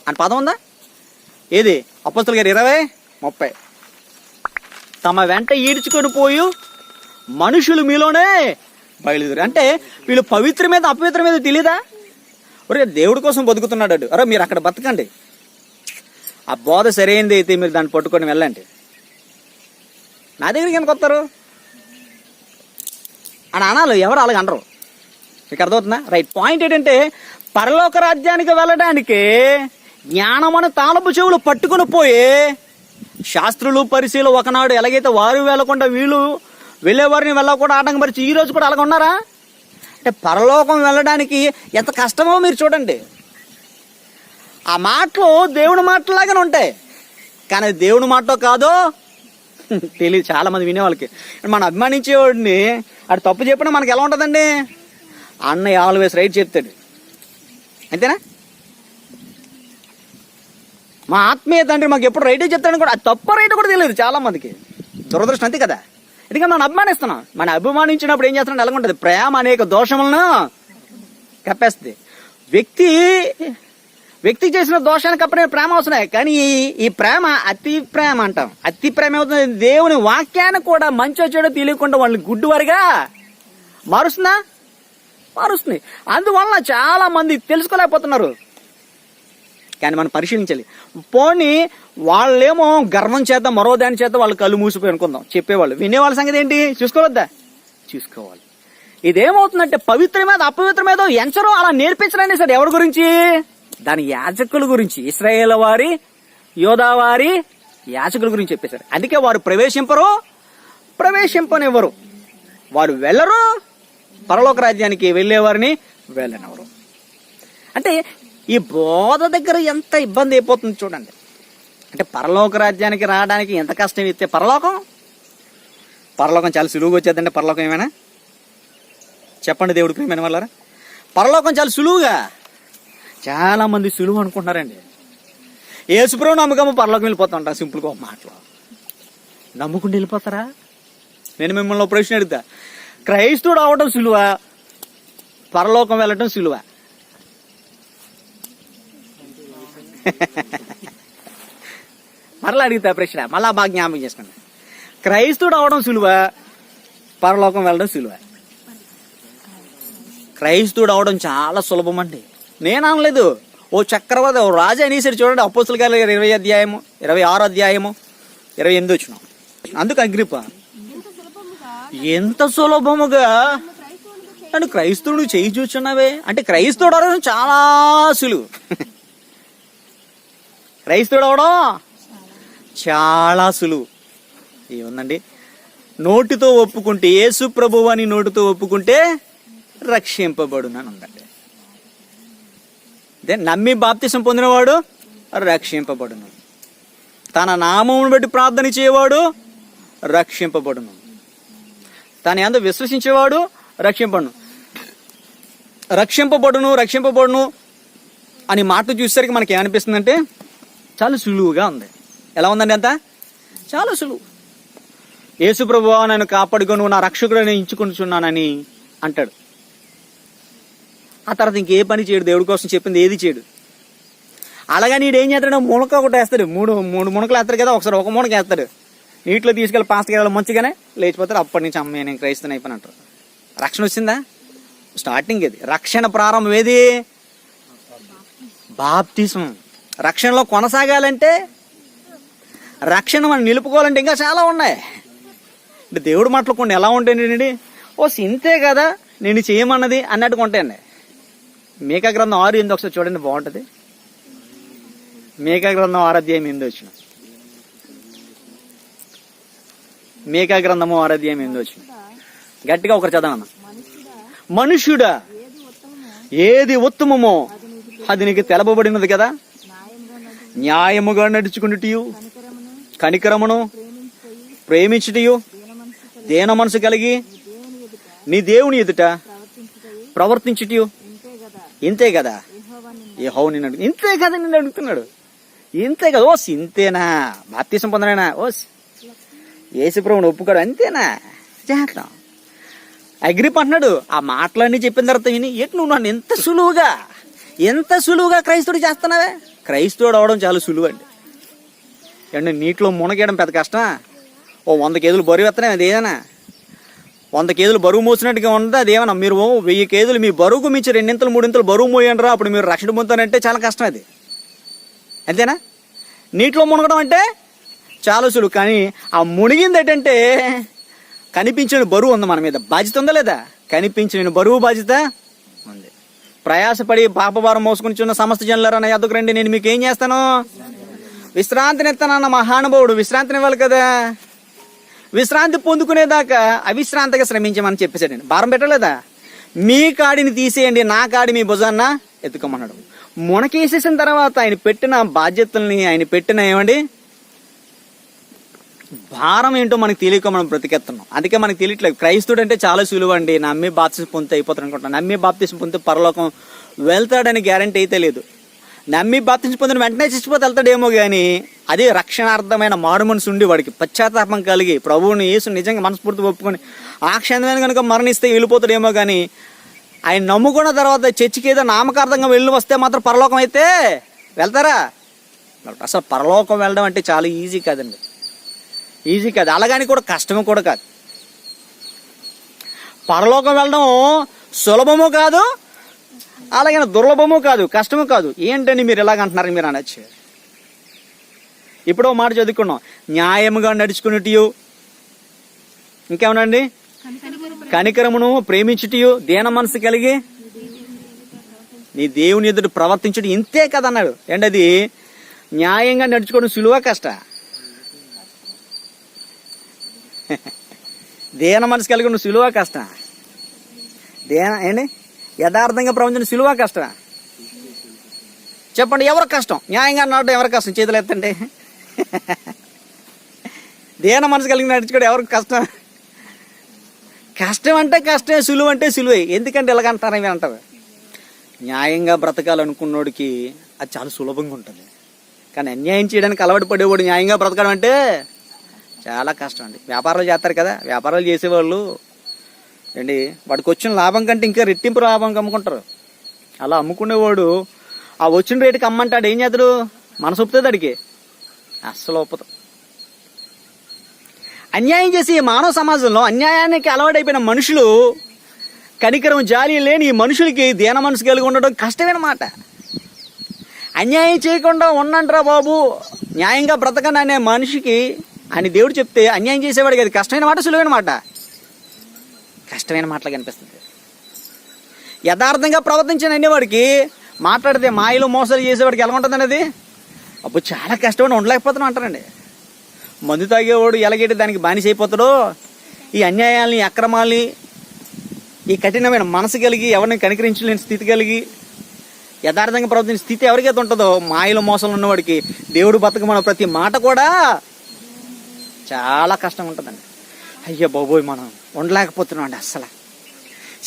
అని పదం ఉందా? ఏది అపోస్తలుల గారు 20:30. తమ వెంట ఈడ్చుకొని పోయి మనుషులు మీలోనే బయలుదేరు. అంటే వీళ్ళు పవిత్ర మీద అపవిత్ర మీద తెలియదా? ఒరే దేవుడి కోసం బతుకుతున్నాడు, అరే మీరు అక్కడ బతకండి, ఆ బోధ సరైనది అయితే మీరు దాన్ని పట్టుకొని వెళ్ళండి, నా దగ్గరికి ఎందుకు వస్తారు అని అనాలి. ఎవరు అలాగ అనరు. మీకు అర్థమవుతుందా? రైట్. పాయింట్ ఏంటంటే పరలోక రాజ్యానికి వెళ్ళడానికి జ్ఞానమని తాళపు చెవులు పట్టుకుని పోయి శాస్త్రులు పరిశీలు ఒకనాడు ఎలాగైతే వారు వెళ్ళకుండా వీళ్ళు వెళ్ళేవారిని వెళ్ళకుండా ఆటంకపరిచి ఈ రోజు కూడా అలాగ ఉన్నారా? అంటే పరలోకం వెళ్ళడానికి ఎంత కష్టమో మీరు చూడండి. ఆ మాటలు దేవుని మాటలాగానే ఉంటాయి, కానీ దేవుని మాటలో కాదో తెలియదు చాలా మంది వినేవాళ్ళకి. మనం అభిమానించేవాడిని అది తప్పు చెప్పినా మనకి ఎలా ఉంటుందండి? అన్నయ్య ఆల్వేస్ రైట్ చెప్తాడు, అంతేనా? మా ఆత్మీయ తండ్రి మాకు ఎప్పుడు రైటే చెప్తాడని కూడా, అది తప్పు రైట్ కూడా తెలియదు చాలా మందికి. దురదృష్టం, అంతే కదా. ఎందుకంటే మనం అభిమానిస్తున్నాం. మనం అభిమానించినప్పుడు ఏం చేస్తున్నాం ఎలాగుంటుంది? ప్రేమ అనేక దోషములను కప్పేస్తుంది. వ్యక్తి చేసిన దోషానికి అప్పుడే ప్రేమ వస్తున్నాయి, కానీ ఈ ప్రేమ అతి ప్రేమ అంటాం. అతి ప్రేమ ఏమవుతుంది? దేవుని వాక్యాన్ని కూడా మంచి చెడు తెలియకుండా వాళ్ళని గుడ్డివారిగా మారుస్తుంది. అందువల్ల చాలా మంది తెలుసుకోలేకపోతున్నారు. కానీ మనం పరిశీలించాలి. పోనీ వాళ్ళేమో గర్వం చేత మరో దాని చేత వాళ్ళు కళ్ళు మూసిపోయి అనుకుందాం, చెప్పేవాళ్ళు. వినేవాళ్ళ సంగతి ఏంటి? చూసుకోవద్దా? చూసుకోవాలి. ఇదేమవుతుందంటే పవిత్ర మీద అపవిత్ర మీద ఎంచరో అలా నేర్పించడానికి సార్ ఎవరి గురించి? దాని యాజకుల గురించి, ఇశ్రాయేల్ వారి యోధా వారి యాజకుల గురించి చెప్పేశారు. అందుకే వారు ప్రవేశింపనివ్వరు, వారు వెళ్ళరు, పరలోక రాజ్యానికి వెళ్ళేవారిని వెళ్ళనివ్వరు. అంటే ఈ బోధ దగ్గర ఎంత ఇబ్బంది అయిపోతుంది చూడండి. అంటే పరలోక రాజ్యానికి రావడానికి ఎంత కష్టం ఇస్తే పరలోకం చాలా సులువుగా వచ్చేదంటే పరలోకం ఏమైనా చెప్పండి దేవుడి ప్రియమైన వాళ్ళారా? పరలోకం చాలా సులువుగా, చాలా మంది సులువు అనుకుంటున్నారండి. యేసుప్రభువు నమ్మకం పరలోకం వెళ్ళిపోతుంటారు. సింపుల్గా ఒక మాటలో నమ్ముకుంటూ వెళ్ళిపోతారా? నేను మిమ్మల్ని ఒక ప్రశ్న అడుగుతా, క్రైస్తవుడు అవడం సులువా, పరలోకం వెళ్ళటం సులువా? మరలా అడుగుతా ప్రశ్న, మళ్ళా బాగా జ్ఞాపకం చేసుకోండి. క్రైస్తవుడు అవడం సులువా, పరలోకం వెళ్ళడం సులువా? క్రైస్తవుడు అవడం చాలా సులభం అండి. నేను అనలేదు, ఓ చక్రవర్తి, ఓ రాజు అనేసరి చూడండి. అపోస్తలుల కార్యాలు 26వ అధ్యాయము 28 వచ్చినాం. అందుకు అగ్రిప్ప ఎంత సులభముగా అంటే క్రైస్తవుడు చేయి చూచున్నావే అంటే క్రైస్తవుడు అవడం చాలా సులువు. క్రైస్తవుడు అవడం చాలా సులువు. ఏముందండి? నోటితో ఒప్పుకుంటే, యేసు ప్రభువు అని నోటితో ఒప్పుకుంటే రక్షింపబడునని ఉందండి. అదే నమ్మి బాప్తిసం పొందినవాడు రక్షింపబడును, తన నామమును బట్టి ప్రార్థన చేయవాడు రక్షింపబడును, తన యందు విశ్వసించేవాడు రక్షింపబడును అని మాట చూసేసరికి మనకి ఏమనిపిస్తుందంటే చాలా సులువుగా ఉంది. ఎలా ఉందండి? అంత చాలా సులువు. యేసు ప్రభువా నన్ను కాపాడుకొని నా రక్షకుడిని ఎంచుకుంటున్నానని అంటాడు. ఆ తర్వాత ఇంకే పని చేయడు, దేవుడి కోసం చెప్పింది ఏది చేయడు. అలాగా నీడు ఏం చేస్తాడు? మునక ఒకటి వేస్తాడు, మూడు మునకలు వేస్తాడు కదా, ఒకసారి ఒక మునక వేస్తాడు, నీటిలో తీసుకెళ్ళి పాస్ట్కి మంచిగానే లేచిపోతారు. అప్పటి నుంచి అమ్మాయి నేను క్రైస్తవుని అయిపోయి అంటారు. రక్షణ వచ్చిందా? స్టార్టింగ్ ఇది. రక్షణ ప్రారంభం ఏది? బాప్తిసం. రక్షణలో కొనసాగాలంటే, రక్షణ మనం నిలుపుకోవాలంటే ఇంకా చాలా ఉన్నాయి. అంటే దేవుడి మాటలు కొన్ని ఎలా ఉంటాయండి? ఓ సింతే కదా నేను చేయమన్నది అన్నట్టుగా ఉంటాయండి. మేకా గ్రంథం 6:8 ఒకసారి చూడండి, బాగుంటుంది. మేకా గ్రంథం 6:8 వచ్చిన మేకా గ్రంథము 6:8 వచ్చిన గట్టిగా ఒకరు చదవన్న. మనుష్యుడా ఏది ఉత్తమమో అది నీకు తెలపబడినది కదా, న్యాయముగా నడుచుకున్నట్టు, కనికరమును ప్రేమించుటయు, దీన మనసు కలిగి నీ దేవుని ఎదుట ప్రవర్తించుటయు ఇంతే కదా. యెహోవా నిన్ను ఇంతే కదా నిన్ను అడుగుతున్నాడు. ఇంతే కదా. ఓస్ ఇంతేనా? బాప్తిసం పొందనేనా? ఓస్ యేసుప్రభుని ఒప్పుకోడు అంతేనా? చేద్దాం. అగ్రిప్ అంటున్నాడు. ఆ మాటలన్నీ చెప్పిన తర్వాత విని నువ్వు నన్ను ఎంత సులువుగా క్రైస్తవుడు చేస్తున్నావే. క్రైస్తవుడు అవడం చాలా సులువు అండి. అండి నీటిలో మునగేయడం పెద్ద కష్టం. ఓ 100 కేజీలు బరువు ఎత్తనే అది ఏదైనా 100 కేజీలు బరువు మోసినట్టుగా ఉంటుంది. అదేమన్నా మీరు 1000 కేజీలు మీ బరువుకు మించి 2 3 బరువు మోయండి రా, అప్పుడు మీరు రక్షణ పొందుతానంటే చాలా కష్టం అది. అంతేనా? నీటిలో మునగడం అంటే చాలా సులువు. కానీ ఆ మునిగింది ఏంటంటే కనిపించిన బరువు ఉంది మన మీద. బాధ్యత ఉందా లేదా? కనిపించిన బరువు బాధ్యత ఉంది. ప్రయాసపడి పాపభారం మోసుకుని సమస్త జనులారా నా యొద్దకు రండి, నేను మీకు ఏం చేస్తాను? విశ్రాంతినిస్తానన్న మహానుభావుడు విశ్రాంతినివ్వాలి కదా. విశ్రాంతి పొందుకునేదాకా అవిశ్రాంతిగా శ్రమించమని చెప్పేశాడు. నేను భారం పెట్టలేదా? మీ కాడిని తీసేయండి, నా కాడి మీ భుజాన్న ఎత్తుకోమన్నాడు. మునకేసేసిన తర్వాత ఆయన పెట్టిన బాధ్యతల్ని, ఆయన పెట్టిన ఏమండి భారం ఏంటో మనకు తెలియక మనం బ్రతికెత్తున్నాం. అందుకే మనకు తెలియట్లేదు. క్రైస్తవుడు అంటే చాలా సులువు అండి. నమ్మి బాప్తిసం పొందితే అయిపోతాడు అనుకుంటాను. నమ్మి బాప్తిసం పొందితే పరలోకం వెళ్తాడని గ్యారంటీ అయితే లేదు. నమ్మి బాప్తిసం పొందిన వెంటనే చచ్చిపోతే వెళ్తాడేమో కానీ అదే రక్షణార్థమైన మారు మనసు ఉండి వాడికి పశ్చాత్తాపం కలిగి ప్రభువుని యేసు నిజంగా మనస్ఫూర్తిగా ఒప్పుకొని ఆ క్షణమైన కనుక మరణిస్తే వెళ్ళిపోతాడేమో కానీ ఆయన నమ్ముకున్న తర్వాత చర్చికి ఏదో నామకార్థంగా వెళ్ళి వస్తే మాత్రం పరలోకం అయితే వెళ్తారా? అసలు పరలోకం వెళ్ళడం అంటే చాలా ఈజీ కాదండి. ఈజీ కాదు, అలాగని కూడా కష్టము కూడా కాదు. పరలోకం వెళ్ళడం సులభము కాదు, అలాగే దుర్లభము కాదు, కష్టము కాదు. ఏంటని మీరు ఎలాగంటున్నారు మీరు అనొచ్చు. ఇప్పుడు మాట చదువుకున్నాం, న్యాయముగా నడుచుకునేటియు, ఇంకేమనండి కనికరమును ప్రేమించుటియు, దీన మనసు కలిగి నీ దేవుని ఎదుట ప్రవర్తించుడు, ఇంతే కదా అన్నాడు. ఏంటది? న్యాయంగా నడుచుకోవడం సులువా కష్ట? దీన మనసు కలిగి నువ్వు సులువా కష్ట? ఏంటి యథార్థంగా ప్రపంచం సులువా కష్టమా? చెప్పండి, ఎవరికి కష్టం? న్యాయంగా నడవడం ఎవరికి కష్టం? చేతులు ఎత్తండి. దీన మనసు కలిగి నడుచుకోవడం ఎవరికి కష్టం? కష్టం అంటే కష్టమే, సులువు అంటే సులువే. ఎందుకంటే ఇలాగంటారు ఇవి అంటారు. న్యాయంగా బ్రతకాలనుకున్నోడికి అది చాలా సులభంగా ఉంటుంది. కానీ అన్యాయం చేయడానికి అలవాటు పడేవాడు న్యాయంగా బ్రతకడం అంటే చాలా కష్టం అండి. వ్యాపారాలు చేస్తారు కదా, వ్యాపారాలు చేసేవాళ్ళు అండి వాడికి వచ్చిన లాభం కంటే ఇంకా రెట్టింపు లాభం అమ్ముకుంటారు. అలా అమ్ముకునేవాడు ఆ వచ్చిన రేటుకి అమ్మంటాడు. ఏం చేస్తాడు? మనసు ఒప్పుతుంది అడిగి? అస్సలు ఒప్పదు. అన్యాయం చేసి మానవ సమాజంలో అన్యాయానికి అలవాటైపోయిన మనుషులు, కనికరం జాలి లేని ఈ మనుషులకి దీన మనసు కలిగి ఉండడం కష్టమేనమాట. అన్యాయం చేయకుండా ఉండండిరా బాబు, న్యాయంగా బ్రతకండి అనే మనిషికి అని దేవుడు చెప్తే అన్యాయం చేసేవాడికి అది కష్టమైన మాట, సులువైన మాట? కష్టమైన మాటలు కనిపిస్తుంది. యథార్థంగా ప్రవర్తించిన అనేవాడికి మాట్లాడితే మాయలు మోసాలు చేసేవాడికి ఎలా ఉంటుంది అనేది అప్పుడు చాలా కష్టపడి ఉండలేకపోతున్నాం అంటారండి. మందు తాగేవాడు ఎలాగైతే దానికి బానిస అయిపోతాడో, ఈ అన్యాయాల్ని అక్రమాల్ని ఈ కఠినమైన మనసు కలిగి ఎవరిని కనికరించలేని స్థితి కలిగి యథార్థంగా ప్రవర్తించిన స్థితి ఎవరికైతే ఉంటుందో మాయలు మోసాలు ఉన్నవాడికి దేవుడు బతకమన్న ప్రతి మాట కూడా చాలా కష్టం ఉంటుందండి. అయ్యో బాబోయ్ మనం ఉండలేకపోతున్నాం అండి, అస్సలు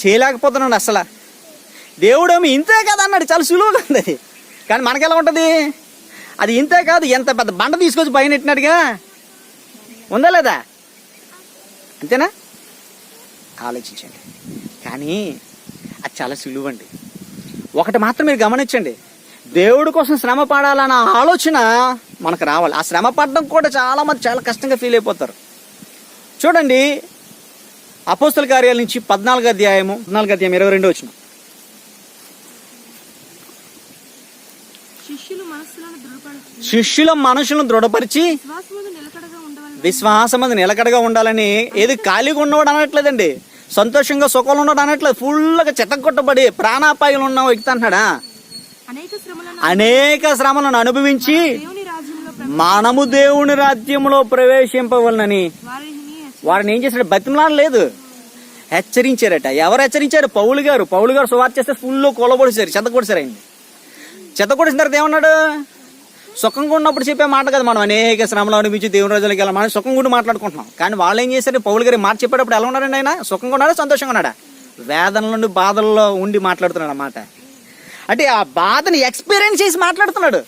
చేయలేకపోతున్నాం అండి. అసలు దేవుడేమో ఇంతే కదా అన్నాడు, చాలా సులువుగా ఉంది అది. కానీ మనకెలా ఉంటుంది? అది ఇంతే కాదు, ఎంత పెద్ద బండ తీసుకొచ్చి పైన ఎట్టినట్టుగా ఉందా లేదా? అంతేనా? ఆలోచించండి. కానీ అది చాలా సులువండి. ఒకటి మాత్రం మీరు గమనించండి, దేవుడి కోసం శ్రమ పడాలన్న ఆలోచన మనకు రావాలి. ఆ శ్రమ పడడం కూడా చాలా మంది చాలా కష్టంగా ఫీల్ అయిపోతారు. చూడండి, అపోస్తల కార్యాల నుంచి 14వ అధ్యాయం 22వ వచనం. శిష్యుల మనసులను దృఢపరిచి విశ్వాసమందు నిలకడగా ఉండాలని. ఏది ఖాళీగా ఉన్నవాడు అనట్లేదండి, సంతోషంగా సుఖంలో ఉన్నాడు అనట్లేదు. ఫుల్గా చెత్తగొట్టబడి ప్రాణాపాయంలో ఉన్న వ్యక్తి అంటున్నాడా? అనేక శ్రమలను అనుభవించి మనము దేవుని రాజ్యంలో ప్రవేశింపవలనని వారిని ఏం చేశాడు? బతిమలాడ లేదు, హెచ్చరించారట. ఎవరు హెచ్చరించారు? పౌలు గారు సువార్త చేస్తే ఫుల్ కొలబొడిచారు, చెత్త కొడిసారు. ఆయన్ని చెత్త కొడిసిన తర్వాత ఏమన్నాడు? సుఖంగా ఉన్నప్పుడు చెప్పే మాట కదా, మనం అనేక శ్రమలు అనిపించి దేవుని రోజులకి వెళ్ళాం, మనం సుఖంగా ఉండి మాట్లాడుకుంటున్నాం. కానీ వాళ్ళు ఏం చేశారు, పౌలు గారి మాట చెప్పేటప్పుడు ఎలా ఉన్నారండి? ఆయన సుఖంగా ఉన్నాడా, సంతోషంగా ఉన్నాడా? వేదన నుండి బాధల్లో ఉండి మాట్లాడుతున్నాడు అన్నమాట. అంటే ఆ బాధని ఎక్స్పీరియన్స్ చేసి మాట్లాడుతున్నాడు,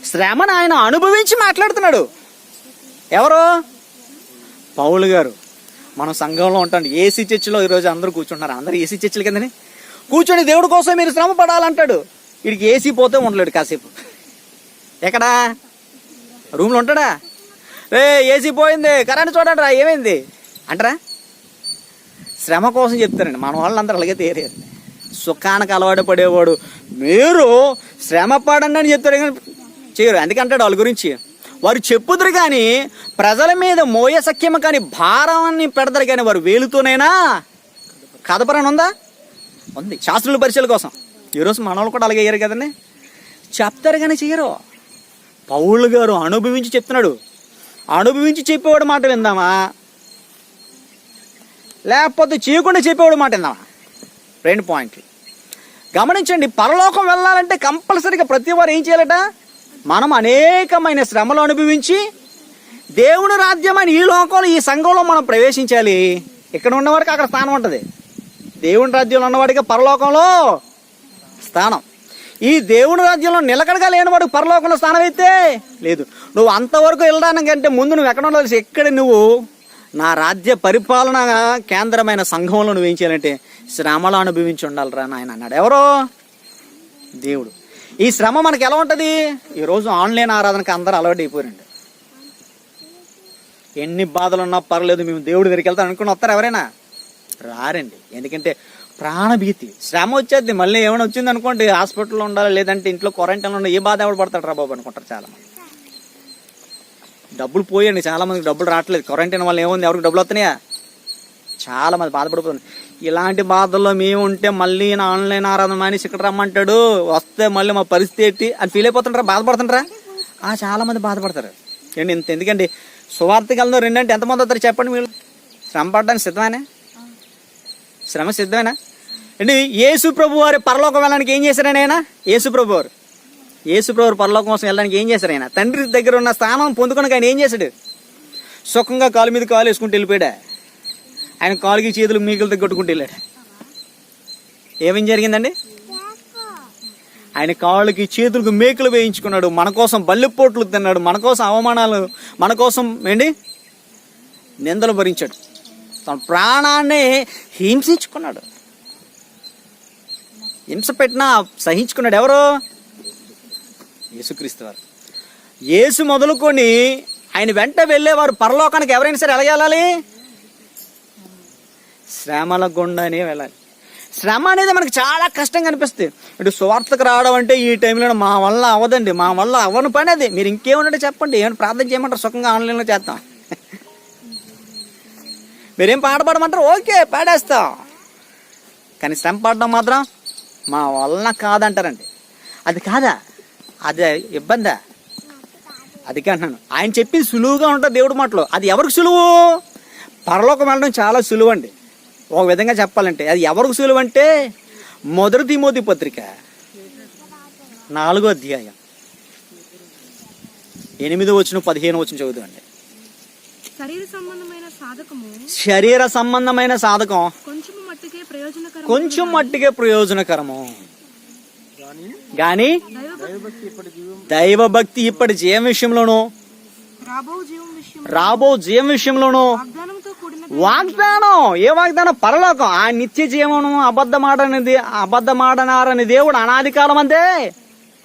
శ్రమను ఆయన అనుభవించి మాట్లాడుతున్నాడు. ఎవరు? పౌలు గారు. మనం సంఘంలో ఉంటాం, ఏసీ చర్చిలో ఈరోజు అందరూ కూర్చుంటున్నారు. అందరూ ఏసీ చర్చిలు కిందని కూర్చొని దేవుడి కోసం మీరు శ్రమ పడాలంటాడు. వీడికి ఏసీ పోతే ఉండలేడు కాసేపు. ఎక్కడా? రూమ్లో ఉంటాడా? ఏసీ పోయింది, కరెంట్ చూడండి రా, ఏమైంది అంటారా? శ్రమ కోసం చెప్తారండి. మన వాళ్ళందరూ అలాగే తేరేరు. సుఖానికి అలవాటు పడేవాడు మీరు శ్రమ పడండి అని చెప్తారు కానీ చేయరు. అందుకంటాడు వాళ్ళ గురించి, వారు చెప్పుదురు కానీ ప్రజల మీద మోయ సఖ్యము కానీ భారాన్ని పెడతారు కానీ వారు వేలుతోనైనా కదపరని ఉందా? ఉంది. శాస్త్రుల పరిచయాల కోసం ఈరోజు మన వాళ్ళు కూడా అలాగే అయ్యారు కదండి, చెప్తారు కానీ చెయ్యరు. పౌలు గారు అనుభవించి చెప్తున్నాడు. అనుభవించి చెప్పేవాడు మాట విందామా, లేకపోతే చేయకుండా చెప్పేవాడు మాట విందామా? 2 పాయింట్లు గమనించండి. పరలోకం వెళ్ళాలంటే కంపల్సరీగా ప్రతి వారు ఏం చేయాలట? మనం అనేకమైన శ్రమలు అనుభవించి దేవుని రాజ్యమైన ఈ లోకంలో, ఈ సంఘంలో మనం ప్రవేశించాలి. ఇక్కడ ఉన్నవాడికి అక్కడ స్థానం ఉంటుంది. దేవుని రాజ్యంలో ఉన్నవాడికి పరలోకంలో స్థానం. ఈ దేవుని రాజ్యంలో నిలకడగా లేనివాడు పరలోకంలో స్థానం అయితే లేదు. నువ్వు అంతవరకు వెళ్ళడానికంటే ముందు నువ్వు ఎక్కడ ఉండాలి? ఎక్కడ నువ్వు నా రాజ్య పరిపాలన కేంద్రమైన సంఘంలో నువ్వేం చేయాలంటే శ్రమలు అనుభవించి ఉండాలిరా నాయన అన్నాడు. ఎవరో? దేవుడు. ఈ శ్రమ మనకి ఎలా ఉంటుంది? ఈరోజు ఆన్లైన్ ఆరాధనకి అందరూ అలవాటు అయిపోయారండి. ఎన్ని బాధలు ఉన్నా పర్లేదు, మేము దేవుడి దగ్గరికి వెళ్తాం అనుకుని వస్తారు ఎవరైనా? రారండి. ఎందుకంటే ప్రాణభీతి. శ్రమ వచ్చేది, మళ్ళీ ఏమైనా వచ్చింది అనుకోండి హాస్పిటల్లో ఉండాలి, లేదంటే ఇంట్లో క్వారంటైన్లో ఉండాలి, ఏ బాధ ఎవడు పడతాడు రా బాబు అనుకుంటారు చాలా మంది. డబ్బులు పోయండి, చాలా మందికి డబ్బులు రావట్లేదు. క్వారంటైన్ వల్ల ఏముంది, ఎవరికి డబ్బులు వస్తున్నాయా? చాలా మంది బాధపడిపోతుంది. ఇలాంటి బాధల్లో మేము ఉంటే మళ్ళీ నా ఆన్లైన్ ఆరాధన మానేసి ఇక్కడ రమ్మంటాడు, వస్తే మళ్ళీ మా పరిస్థితి ఏంటి అని ఫీల్ అయిపోతుంటారా, బాధపడుతుంటారా? చాలా మంది బాధపడతారు. ఏంటి ఇంత ఎందుకండి? సువార్తకి వెళ్దాం రెండంటే ఎంతమంది వస్తారు చెప్పండి? మీరు శ్రమ పడడానికి సిద్ధమేనా? శ్రమ సిద్ధమేనా అండి? యేసు ప్రభు వారి పరలోకం వెళ్ళడానికి ఏం చేశారని ఆయన? యేసు ప్రభు వారు పరలోకం కోసం వెళ్ళడానికి ఏం చేశారు? ఆయన తండ్రి దగ్గర ఉన్న స్థానం పొందుకోడానికి ఆయన ఏం చేశాడు? సుఖంగా కాలు మీద కాలు వేసుకుంటూ వెళ్ళిపోయాడా? ఆయన కాలుకి చేతులు మీకులతో కొట్టుకుంటూ వెళ్ళాడు. ఏమేం జరిగిందండి? ఆయన కాళ్ళకి చేతులకు మేకులు వేయించుకున్నాడు, మన కోసం బల్లిపోట్లు తిన్నాడు, మన కోసం అవమానాలు, మన కోసం ఏంటి నిందలు భరించాడు, తన ప్రాణాన్ని హింసించుకున్నాడు. హింస పెట్టినా సహించుకున్నాడు. ఎవరు? యేసుక్రీస్తు వారు. యేసు మొదలుకొని ఆయన వెంట వెళ్ళేవారు పరలోకానికి ఎవరైనా సరే ఎలా వెళ్ళాలి? శ్రమల గుండానే వెళ్ళాలి. శ్రమ అనేది మనకు చాలా కష్టంగా అనిపిస్తుంది. ఇటు స్వార్థకు రావడం అంటే ఈ టైంలో మా వల్ల అవ్వదండి, మా వల్ల అవ్వని పని అది. మీరు ఇంకేమన్నా చెప్పండి, ఏమైనా ప్రార్థన చేయమంటారు, సుఖంగా ఆన్లైన్లో చేస్తాం. మీరేం పాట పాడమంటారు, ఓకే పాడేస్తాం. కానీ శ్రమ పడడం మాత్రం మా వలన కాదంటారండి. అది కాదా? అది ఇబ్బందా? అది అంటున్నాను. ఆయన చెప్పింది సులువుగా ఉంటుంది దేవుడి మాటలో. అది ఎవరికి సులువు? పరలోకం వెళ్ళడం చాలా సులువు అండి. ఒక విధంగా చెప్పాలంటే అది ఎవరికి సులువు అంటే, మొదటి తిమోతి పత్రిక 4వ అధ్యాయం 8వ వచనం 15వ వచనం చదువుతామండి. శరీర సంబంధమైన సాధకం కొంచెం మట్టికే ప్రయోజనకరము, గాని దైవభక్తి ఇప్పటి జీవం విషయంలోను రాబో జీవం విషయంలోను వాగ్దానం. ఏ వాగ్దానం? పరలోకం. ఆ నిత్య జీవనం అబద్ధమాడనారని దేవుడు అనాది కాలం అంతే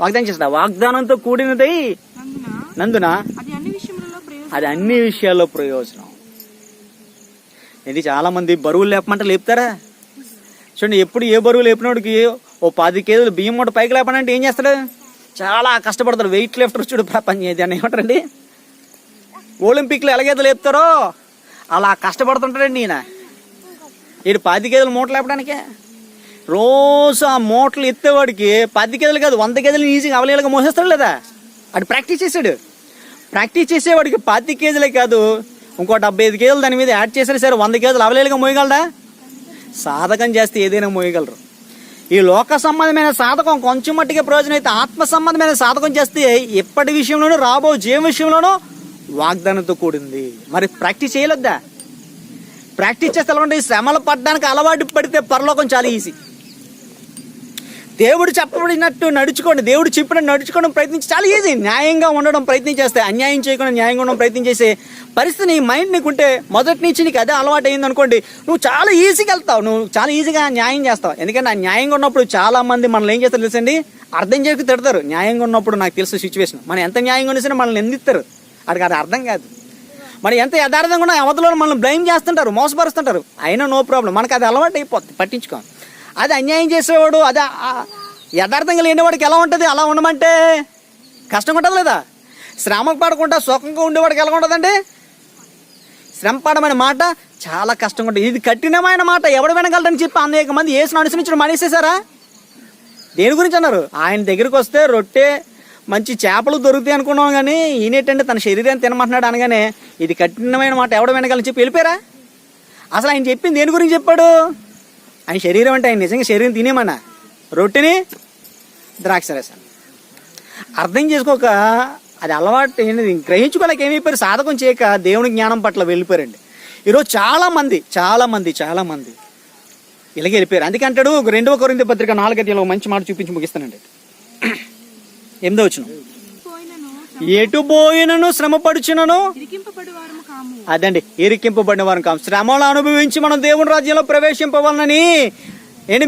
వాగ్దానం చేస్తాడు. వాగ్దానంతో కూడినది నందున అది అన్ని విషయాల్లో ప్రయోజనం. ఇది చాలా మంది బరువులు లేపమంటే లేపుతారా? చూడండి, ఎప్పుడు ఏ బరువు లేపినోడికి ఓ 10 కేజీలు బియ్యం మూట పైకి లేపనంటే ఏం చేస్తాడు? చాలా కష్టపడతాడు. వెయిట్ లిఫ్టర్ చూడు ప్రపంచం అని ఏమంటారండి, ఒలింపిక్లో ఎలాగైతే లేపుతారో అలా కష్టపడుతుంటాడండి ఈయన. 10 కేజీలు మూటలు లేపడానికే రోజు ఆ మూటలు ఎత్తేవాడికి 10 కేజీలు కాదు 100 కేజీలు ఈజీగా అవలేలుగా మోసేస్తాడు లేదా? అది ప్రాక్టీస్ చేశాడు. ప్రాక్టీస్ చేసేవాడికి 10 కేజీలే కాదు, ఇంకో 75 కేజీలు దాని మీద యాడ్ చేసినా సరే 100 కేజీలు అవలేలుగా మోయగలడా? సాధకం చేస్తే ఏదైనా మోయగలరు. ఈ లోక సంబంధమైన సాధకం కొంచెం మట్టిగా ప్రయోజనం అయితే, ఆత్మ సంబంధమైన సాధకం చేస్తే ఎప్పటి విషయంలోనూ రాబో జీవం విషయంలోనూ వాగ్దానంతో కూడింది. మరి ప్రాక్టీస్ చేయలేద్దా? ప్రాక్టీస్ చేస్తే ఎలా ఉంటుంది? శ్రమలు పడడానికి అలవాటు పడితే పరలోకం చాలా ఈజీ. దేవుడు చెప్పబడినట్టు నడుచుకోండి, దేవుడు చెప్పినట్టు నడుచుకోవడం ప్రయత్నించి చాలా ఈజీ. న్యాయంగా ఉండడం ప్రయత్నం చేస్తే, అన్యాయం చేయకుండా న్యాయంగా ఉండడం ప్రయత్నం చేసే పరిస్థితి నీ మైండ్ నీకుంటే, మొదటి నుంచి నీకు అదే అలవాటు అయింది అనుకోండి, నువ్వు చాలా ఈజీగా వెళ్తావు, నువ్వు చాలా ఈజీగా న్యాయం చేస్తావు. ఎందుకంటే ఆ న్యాయంగా ఉన్నప్పుడు చాలా మంది మనల్ని ఏం చేస్తారు తెలుసండి? అర్థం చేయక తిడతారు. న్యాయంగా ఉన్నప్పుడు నాకు తెలుసు సిచ్యువేషన్, మనం ఎంత న్యాయంగా ఉన్నా సరే మనల్ని నిందిస్తారు. అది అర్థం కాదు. మరి ఎంత యథార్థంగా ఉన్న అవతలలో మనల్ని బ్లేమ్ చేస్తుంటారు, మోసపరుస్తుంటారు. అయినా నో ప్రాబ్లం, మనకు అది అలవాటు అయిపోతుంది, పట్టించుకో. అది అన్యాయం చేసేవాడు, అది యథార్థంగా లేనివాడికి ఎలా ఉంటుంది? అలా ఉండమంటే కష్టంగా ఉంటుంది లేదా? శ్రమ పడకుండా సుఖంగా ఉండేవాడికి ఎలా ఉంటుందండి? శ్రమ పడమైన మాట చాలా కష్టంగా ఉంటుంది. ఇది కఠినమైన మాట ఎవడు వినగలరని చెప్పి అనేక మంది యేసుని అనుసరించడం మానేసేసారా? దేని గురించి అన్నారు? ఆయన దగ్గరికి వస్తే రొట్టె మంచి చేపలు దొరుకుతాయి అనుకున్నాం, కానీ ఈయనేటంటే తన శరీరాన్ని తినమంటున్నాడు అనగానే ఇది కఠినమైన మాట ఎవడ వినగలని చెప్పి వెళ్ళిపోయారా? అసలు ఆయన చెప్పింది దేని గురించి చెప్పాడు? ఆయన శరీరం అంటే ఆయన నిజంగా శరీరం తినేమన్నా? రొట్టెని ద్రాక్షరసాన్ని అర్థం చేసుకోక, అది అలవాటు ఏంటి గ్రహించుకోలేక ఏమైపోయారు? సాధకం చేయక దేవుని జ్ఞానం పట్ల వెళ్ళిపోయారండి. ఈరోజు చాలా మంది ఇలాగే వెళ్ళిపోయారు. అందుకే అంటాడు 2 కొరింథీ పత్రిక 4 మంచి మాట చూపించి ముగిస్తానండి. 8వ వచనం, ఎటు పోయినను శ్రమ పడుచునను అదండి ఇరికింపబడిన వారం కాము. శ్రమలు అనుభవించి మనం దేవుని రాజ్యంలో ప్రవేశింపవాలని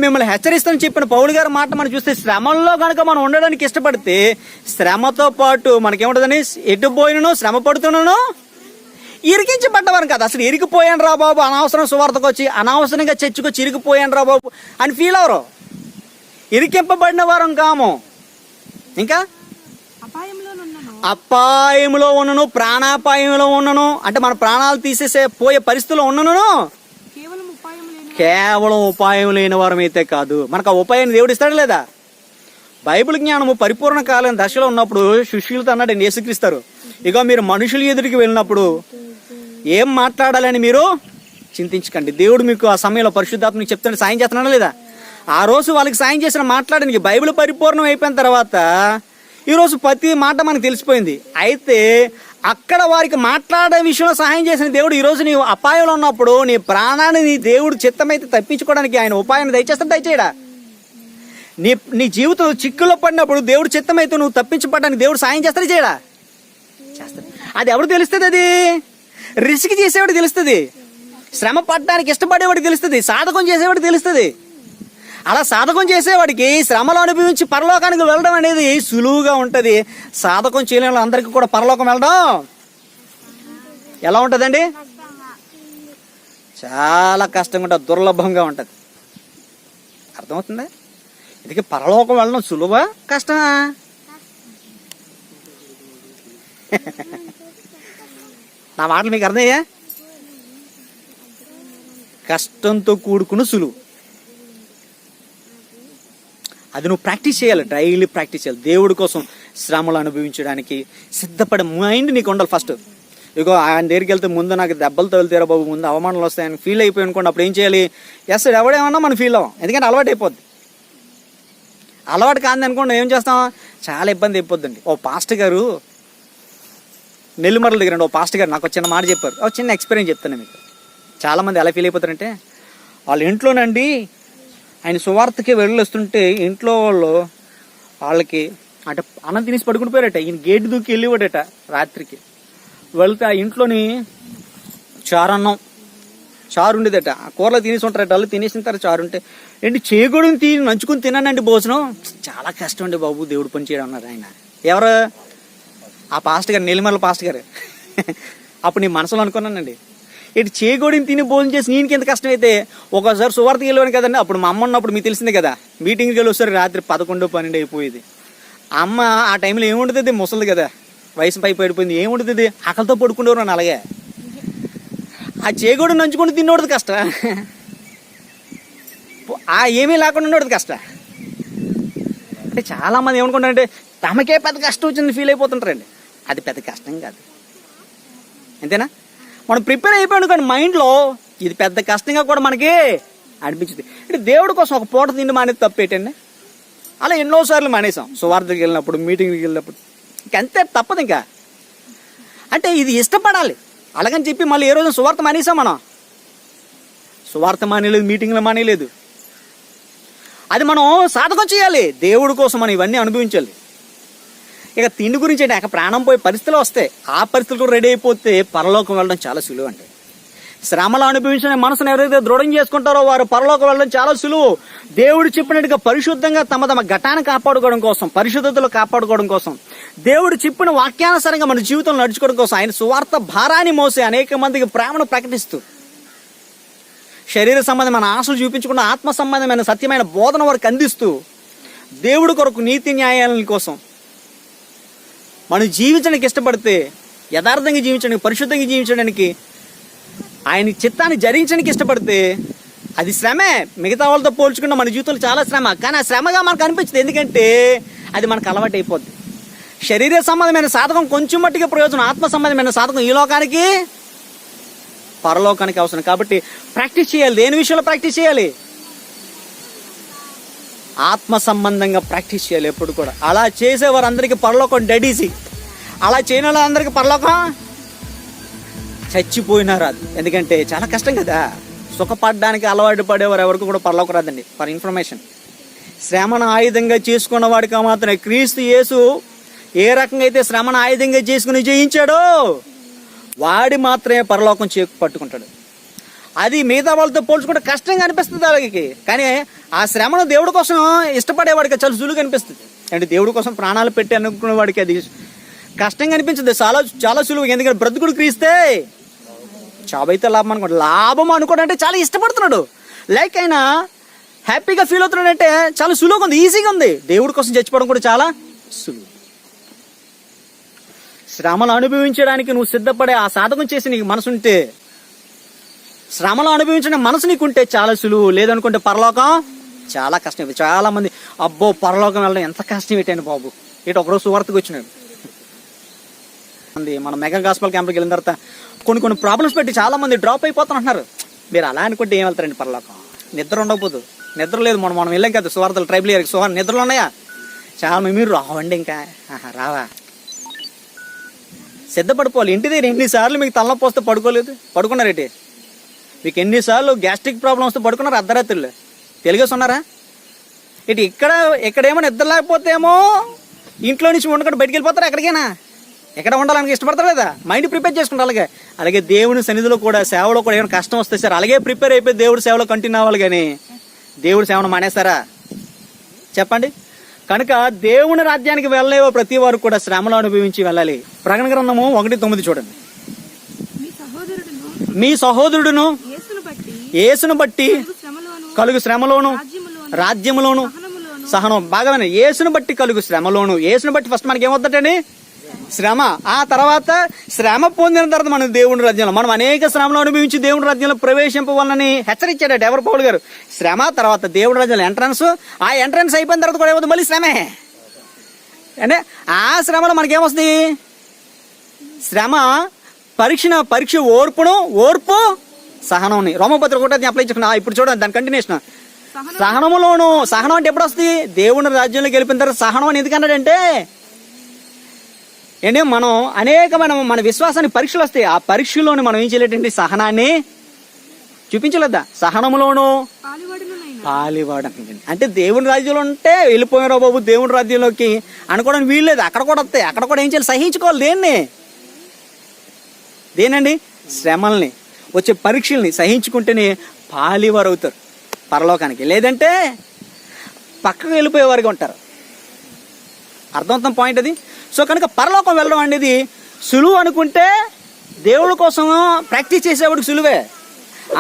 మిమ్మల్ని హెచ్చరిస్తానని చెప్పిన పౌలు గారి మాట మనం చూస్తే, శ్రమల్లో కనుక మనం ఉండడానికి ఇష్టపడితే శ్రమతో పాటు మనకేముంటుందని, ఎటు పోయినను శ్రమ పడుతున్నాను ఇరికించబడ్డవారు కాదు. అసలు ఇరికిపోయాను రా బాబు, అనవసరం సువార్తకు వచ్చి అనవసరంగా చర్చకొచ్చి ఇరికిపోయాను రా బాబు అని ఫీల్ అవరు. ఇరికింపబడిన వారం కాము. ఇంకా అపాయంలో ఉన్నను, ప్రాణాపాయంలో ఉన్నను, అంటే మన ప్రాణాలు తీసేసే పోయే పరిస్థితిలో ఉన్నను, కేవలం ఉపాయం లేని వారం అయితే కాదు. మనకు ఆ ఉపాయాన్ని దేవుడు ఇస్తాడు లేదా? బైబిల్ జ్ఞానము పరిపూర్ణ కాలం దశలో ఉన్నప్పుడు శిష్యులతో అన్నాడు యేసుక్రీస్తారు, ఇక మీరు మనుషుల ఎదురికి వెళ్ళినప్పుడు ఏం మాట్లాడాలని మీరు చింతించకండి. దేవుడు మీకు ఆ సమయంలో పరిశుద్ధాత్మకు చెప్తాడు, సాయం చేస్తున్నాడా లేదా? ఆ రోజు వాళ్ళకి సాయం చేసిన మాట్లాడడానికి బైబిల్ పరిపూర్ణం అయిపోయిన తర్వాత ఈరోజు ప్రతి మాట మనకు తెలిసిపోయింది. అయితే అక్కడ వారికి మాట్లాడే విషయంలో సహాయం చేసిన దేవుడు ఈరోజు నీవు అపాయంలో ఉన్నప్పుడు నీ ప్రాణాన్ని నీ దేవుడు చిత్తమైతే తప్పించుకోవడానికి ఆయన ఉపాయాన్ని దయచేస్తాడు, దయచేయడా? నీ జీవితం చిక్కులో పడినప్పుడు దేవుడు చిత్తమైతే నువ్వు తప్పించబడడానికి దేవుడు సాయం చేస్తాడు, చేయడా? చేస్తాడు. అది ఎవరు తెలుస్తుంది? అది రిస్క్ చేసేవాడికి తెలుస్తుంది, శ్రమ పడడానికి ఇష్టపడేవాడికి తెలుస్తుంది, సాధకం చేసేవాడికి తెలుస్తుంది. అలా సాధకం చేసేవాడికి శ్రమలు అనుభవించి పరలోకానికి వెళ్ళడం అనేది సులువుగా ఉంటుంది. సాధకం చేయలేని అందరికీ కూడా పరలోకం వెళ్ళడం ఎలా ఉంటుందండి? చాలా కష్టంగా ఉంటుంది, దుర్లభంగా ఉంటుంది. అర్థమవుతుందా? ఇది పరలోకం వెళ్ళడం సులువా కష్టమా? నా మాటలు మీకు అర్థమయ్యా? కష్టంతో కూడుకుని సులువు. అది నువ్వు ప్రాక్టీస్ చేయాలి, డైలీ ప్రాక్టీస్ చేయాలి. దేవుడి కోసం శ్రమలు అనుభవించడానికి సిద్ధపడే మైండ్ నీకు ఉండాలి ఫస్ట్. ఇగో ఆయన దగ్గరికి వెళ్తే ముందు నాకు దెబ్బలతో వెళ్తారా బాబు, ముందు అవమానాలు వస్తాయని ఫీల్ అయిపోయి అనుకోండి, అప్పుడు ఏం చేయాలి? ఎస్ ఎవడేమన్నా మనం ఫీల్ అవ్వం, ఎందుకంటే అలవాటు అయిపోద్ది. అలవాటు కాదు అనుకోండి ఏం చేస్తాం? చాలా ఇబ్బంది అయిపోద్దండి. ఓ పాస్టర్ గారు నెల్లిమర్ల దగ్గర ఓ పాస్టర్ గారు నాకు చిన్న మాట చెప్పారు. ఓ చిన్న ఎక్స్పీరియన్స్ చెప్తాను మీకు. చాలామంది ఎలా ఫీల్ అయిపోతారంటే, వాళ్ళ ఇంట్లోనండి ఆయన సువార్తకి వెళ్ళొస్తుంటే ఇంట్లో వాళ్ళకి అంటే అన్నం తినేసి పడుకుని పోయారట. ఈయన గేట్ దూకి వెళ్ళివాడట రాత్రికి. వెళ్తే ఆ ఇంట్లోని చారు ఉండేదట. ఆ కూరలో తినేసి ఉంటారట. వాళ్ళు తినేసిన తర్వాత చారు ఉంటే ఏంటి చేగొడుని నంచుకుని తిన్నానండి భోజనం. చాలా కష్టం అండి బాబు దేవుడు పని చేయడం అన్నారు ఆయన. ఎవరు? ఆ పాస్టర్ గారు, నెల్లిమర్ల పాస్టర్ గారు. అప్పుడు నీ మనసులో అనుకున్నానండి, ఇటు చేగోడిని తిని భోజనం చేసి నేను ఎంత కష్టం అయితే ఒకసారి సువార్తకి వెళ్ళాను కదండి. అప్పుడు మా అమ్మ ఉన్నప్పుడు మీకు తెలిసిందే కదా, మీటింగ్కి వెళ్ళి వస్తారు రాత్రి 11, 12 అయిపోయేది. అమ్మ ఆ టైంలో ఏముంటుంది, ముసలిది కదా, వయసు పై పడిపోయింది, ఏముంటుంది, ఆకలితో పడుకుంటేవారు అని. అలాగే ఆ చేగోడు నంచుకుంటూ తిన్నోడది కష్టం, ఆ ఏమీ లేకుండా ఉండేది కష్టం. అంటే చాలామంది ఏమనుకుంటారంటే తమకే పెద్ద కష్టం వచ్చింది ఫీల్ అయిపోతుంటారండి. అది పెద్ద కష్టం కాదు, అంతేనా? మనం ప్రిపేర్ అయిపోయాడు కానీ మైండ్లో ఇది పెద్ద కష్టంగా కూడా మనకి అనిపించింది. అంటే దేవుడి కోసం ఒక పూట తిండి మానేది తప్పేటండి. అలా ఎన్నోసార్లు మానేసాం. సువార్తకి వెళ్ళినప్పుడు, మీటింగ్కి వెళ్ళినప్పుడు, ఇంకంతే, తప్పదు ఇంకా. అంటే ఇది ఇష్టపడాలి. అలాగని చెప్పి మళ్ళీ ఏ రోజు సువార్త మానేసాం మనం. సువార్త మానేలేదు, మీటింగ్లు మానేలేదు. అది మనం సాధకం చేయాలి. దేవుడి కోసం మనం ఇవన్నీ అనుభవించాలి. ఇక తిండి గురించి అంటే ప్రాణం పోయే పరిస్థితులు వస్తాయి. ఆ పరిస్థితులు రెడీ అయిపోతే పరలోకం వెళ్ళడం చాలా సులువు. అంటే శ్రమలు అనుభవించిన మనసును ఎవరైతే దృఢం చేసుకుంటారో వారు పరలోకం వెళ్ళడం చాలా సులువు. దేవుడు చెప్పినట్టుగా పరిశుద్ధంగా తమ తమ ఘటాన్ని కాపాడుకోవడం కోసం, పరిశుద్ధతలు కాపాడుకోవడం కోసం, దేవుడు చెప్పిన వాక్యానుసారంగా మన జీవితంలో నడుచుకోవడం కోసం, ఆయన సువార్త భారాన్ని మోసి అనేక మందికి ప్రేమను ప్రకటిస్తూ, శరీర సంబంధమైన ఆశలు చూపించకుండా ఆత్మ సంబంధమైన సత్యమైన బోధన వారికి అందిస్తూ, దేవుడి కొరకు నీతి న్యాయాల కోసం మనం జీవించడానికి ఇష్టపడితే, యథార్థంగా జీవించడానికి, పరిశుద్ధంగా జీవించడానికి, ఆయన చిత్తాన్ని జరించడానికి ఇష్టపడితే అది శ్రమే. మిగతా వాళ్ళతో పోల్చుకుంటే మన జీవితంలో చాలా శ్రమ. కానీ ఆ శ్రమగా మనకు అనిపించదు. ఎందుకంటే అది మనకు అలవాటు అయిపోద్ది. శరీర సంబంధమైన సాధకం కొంచెం మట్టిగా ప్రయోజనం, ఆత్మ సంబంధమైన సాధకం ఈ లోకానికి పరలోకానికి అవసరం. కాబట్టి ప్రాక్టీస్ చేయాలి. దేని విషయంలో ప్రాక్టీస్ చేయాలి? ఆత్మ సంబంధంగా ప్రాక్టీస్ చేయాలి ఎప్పుడు కూడా. అలా చేసేవారు అందరికీ పరలోకం డెడ్ ఈజీ. అలా చేయని వాళ్ళందరికీ పరలోకం చచ్చిపోయినా రాదు. ఎందుకంటే చాలా కష్టం కదా. సుఖపడడానికి అలవాటు పడేవారు ఎవరికి కూడా పరలోకం రాదండి. ఫర్ ఇన్ఫర్మేషన్, శ్రమను ఆయుధంగా చేసుకున్న వాడికి మాత్రమే క్రీస్తు యేసు ఏ రకంగా అయితే శ్రమను ఆయుధంగా చేసుకుని జయించాడో వాడి మాత్రమే పరలోకం చేకు పట్టుకుంటాడు. అది మిగతా వాళ్ళతో పోల్చుకుంటే కష్టంగా అనిపిస్తుంది అలాగే. కానీ ఆ శ్రమను దేవుడి కోసం ఇష్టపడేవాడికి చాలా సులువుగా అనిపిస్తుంది. అంటే దేవుడి కోసం ప్రాణాలు పెట్టి అనుకునే వాడికి అది కష్టంగా అనిపించదు. చాలా చాలా సులువు. ఎందుకంటే బ్రతుకుడు క్రీస్తే చావైతే లాభం అనుకోండి. లాభం అనుకోవడం అంటే చాలా ఇష్టపడుతున్నాడు. లైక్ అయినా హ్యాపీగా ఫీల్ అవుతున్నాడు అంటే చాలా సులువుగా ఉంది, ఈజీగా ఉంది. దేవుడి కోసం చచ్చిపోవడం కూడా చాలా సులువు. శ్రమలు అనుభవించడానికి నువ్వు సిద్ధపడే ఆ సాధకం చేసి నీకు మనసుంటే, శ్రమలు అనుభవించిన మనసు నీకుంటే చాలా సులువు. లేదనుకుంటే పరలోకం చాలా కష్టం. చాలా మంది అబ్బో పరలోకం వెళ్ళడం ఎంత కష్టం ఏంటండి బాబు, ఇటు ఒకరోజు సువార్తకు వచ్చినాడు. మన మెగా గాస్పల్ క్యాంప్కి వెళ్ళిన తర్వాత కొన్ని ప్రాబ్లమ్స్ పెట్టి చాలా మంది డ్రాప్ అయిపోతున్నారు. మీరు అలా అనుకుంటే ఏం వెళ్తారండి పరలోకం? నిద్ర ఉండకపోదు. నిద్ర లేదు. మనం వెళ్ళాం కదా సువార్తలు, ట్రైబల్ ఏరియాకి సువార్త నిద్రలు ఉన్నాయా? చాలా మీరు రావండి, ఇంకా రావా? సిద్ధపడిపోవాలి. ఇంటి దగ్గర ఎన్నిసార్లు మీకు తలనొప్పి వస్తే పడుకున్నారేంటి? మీకు ఎన్నిసార్లు గ్యాస్ట్రిక్ ప్రాబ్లం వస్తే పడుకున్నారు అర్ధరాత్రులు? తెలుగేసి ఉన్నారా? ఇటు ఇక్కడేమో నిద్ర లేకపోతేమో ఇంట్లో నుంచి ఉండకుండా బయటికి వెళ్ళిపోతారా? ఎక్కడికైనా ఎక్కడ ఉండాలని ఇష్టపడతారు లేదా? మైండ్ ప్రిపేర్ చేసుకుంటారు. అలాగే దేవుని సన్నిధిలో కూడా, సేవలో కూడా ఏమైనా కష్టం వస్తే సార్ అలాగే ప్రిపేర్ అయిపోయి దేవుడి సేవలో కంటిన్యూ అవ్వాలి. కానీ దేవుడి సేవను మానేస్తారా చెప్పండి? కనుక దేవుని రాజ్యానికి వెళ్ళలేవో ప్రతి వారు కూడా శ్రమలు అనుభవించి వెళ్ళాలి. ప్రకటన గ్రంథము 1:9 చూడండి. మీ సహోదరుడును యేసును బట్టి కలుగు శ్రమలోను రాజ్యములోను సహనం. బాగా యేసును బట్టి కలుగు శ్రమలోను. యేసును బట్టి ఫస్ట్ మనకి ఏమవుతుందండి? శ్రమ. ఆ తర్వాత శ్రమ పొందిన తర్వాత మనం దేవుని రాజ్యంలో, మనం అనేక శ్రమలు అనుభవించి దేవుని రాజ్యంలో ప్రవేశింపవాలని హెచ్చరించాడట ఎవరు? పౌలు గారు. శ్రమ తర్వాత దేవుని రాజ్యంలో ఎంట్రన్స్. ఆ ఎంట్రన్స్ అయిపోయిన తర్వాత కూడా ఏమవుతుంది? మళ్ళీ శ్రమే. అంటే ఆ శ్రమలో మనకేమొస్తుంది? శ్రమ పరీక్ష ఓర్పు సహనం. రోమపత్రిక 1 అప్లై చేసుకున్నా. ఇప్పుడు చూడండి దాని కంటిన్యూషన్. సహనములోను. సహనం అంటే ఎప్పుడు వస్తుంది? దేవుని రాజ్యంలోకి వెళ్ళిపోయిన తర్వాత సహనం అని ఎందుకన్నాడంటే, మనం అనేకమైన మన విశ్వాసానికి పరీక్షలు వస్తాయి. ఆ పరీక్షలోని మనం ఏం చేయలేటండి? సహనాన్ని చూపించలేదా? సహనములోను పాలివాడు. అంటే దేవుని రాజ్యంలో ఉంటే వెళ్ళిపోయారో బాబు దేవుని రాజ్యంలోకి అనుకోవడానికి వీల్లేదు. అక్కడ కూడా వస్తాయి. అక్కడ కూడా ఏం చేయాలి? సహించుకోవాలి. దేనండి? శ్రమల్ని, వచ్చే పరీక్షల్ని సహించుకుంటేనే పాలివారు అవుతారు పరలోకానికి. లేదంటే పక్కకు వెళ్ళిపోయేవారుగా ఉంటారు. అర్థమవుతున్న పాయింట్ అది. సో కనుక పరలోకం వెళ్ళడం అనేది సులువు అనుకుంటే దేవుడి కోసం ప్రాక్టీస్ చేసేవాడికి సులువే.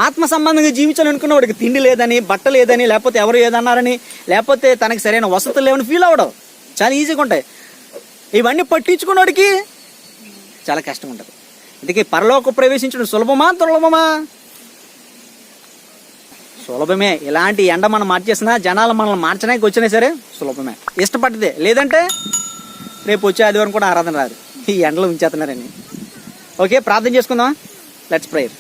ఆత్మ సంబంధంగా జీవించాలనుకున్న వాడికి తిండి లేదని, బట్ట లేదని, లేకపోతే ఎవరు ఏదన్నారని, లేకపోతే తనకి సరైన వసతులు లేవని ఫీల్ అవ్వడం చాలా ఈజీగా ఉంటాయి. ఇవన్నీ పట్టించుకున్నవాడికి చాలా కష్టం ఉంటుంది. అందుకే పరలోక ప్రవేశించడం సులభమా దుర్లభమా? సులభమే. ఇలాంటి ఎండ మనం మార్చేసినా, జనాలు మనల్ని మార్చడానికి వచ్చినా సరే సులభమే, ఇష్టపడ్డదే. లేదంటే రేపు వచ్చే ఆదివారం కూడా ఆరాధన రాదు, ఈ ఎండలో ఉంచేస్తున్నారని. ఓకే, ప్రార్థన చేసుకుందాం. Let's prayer.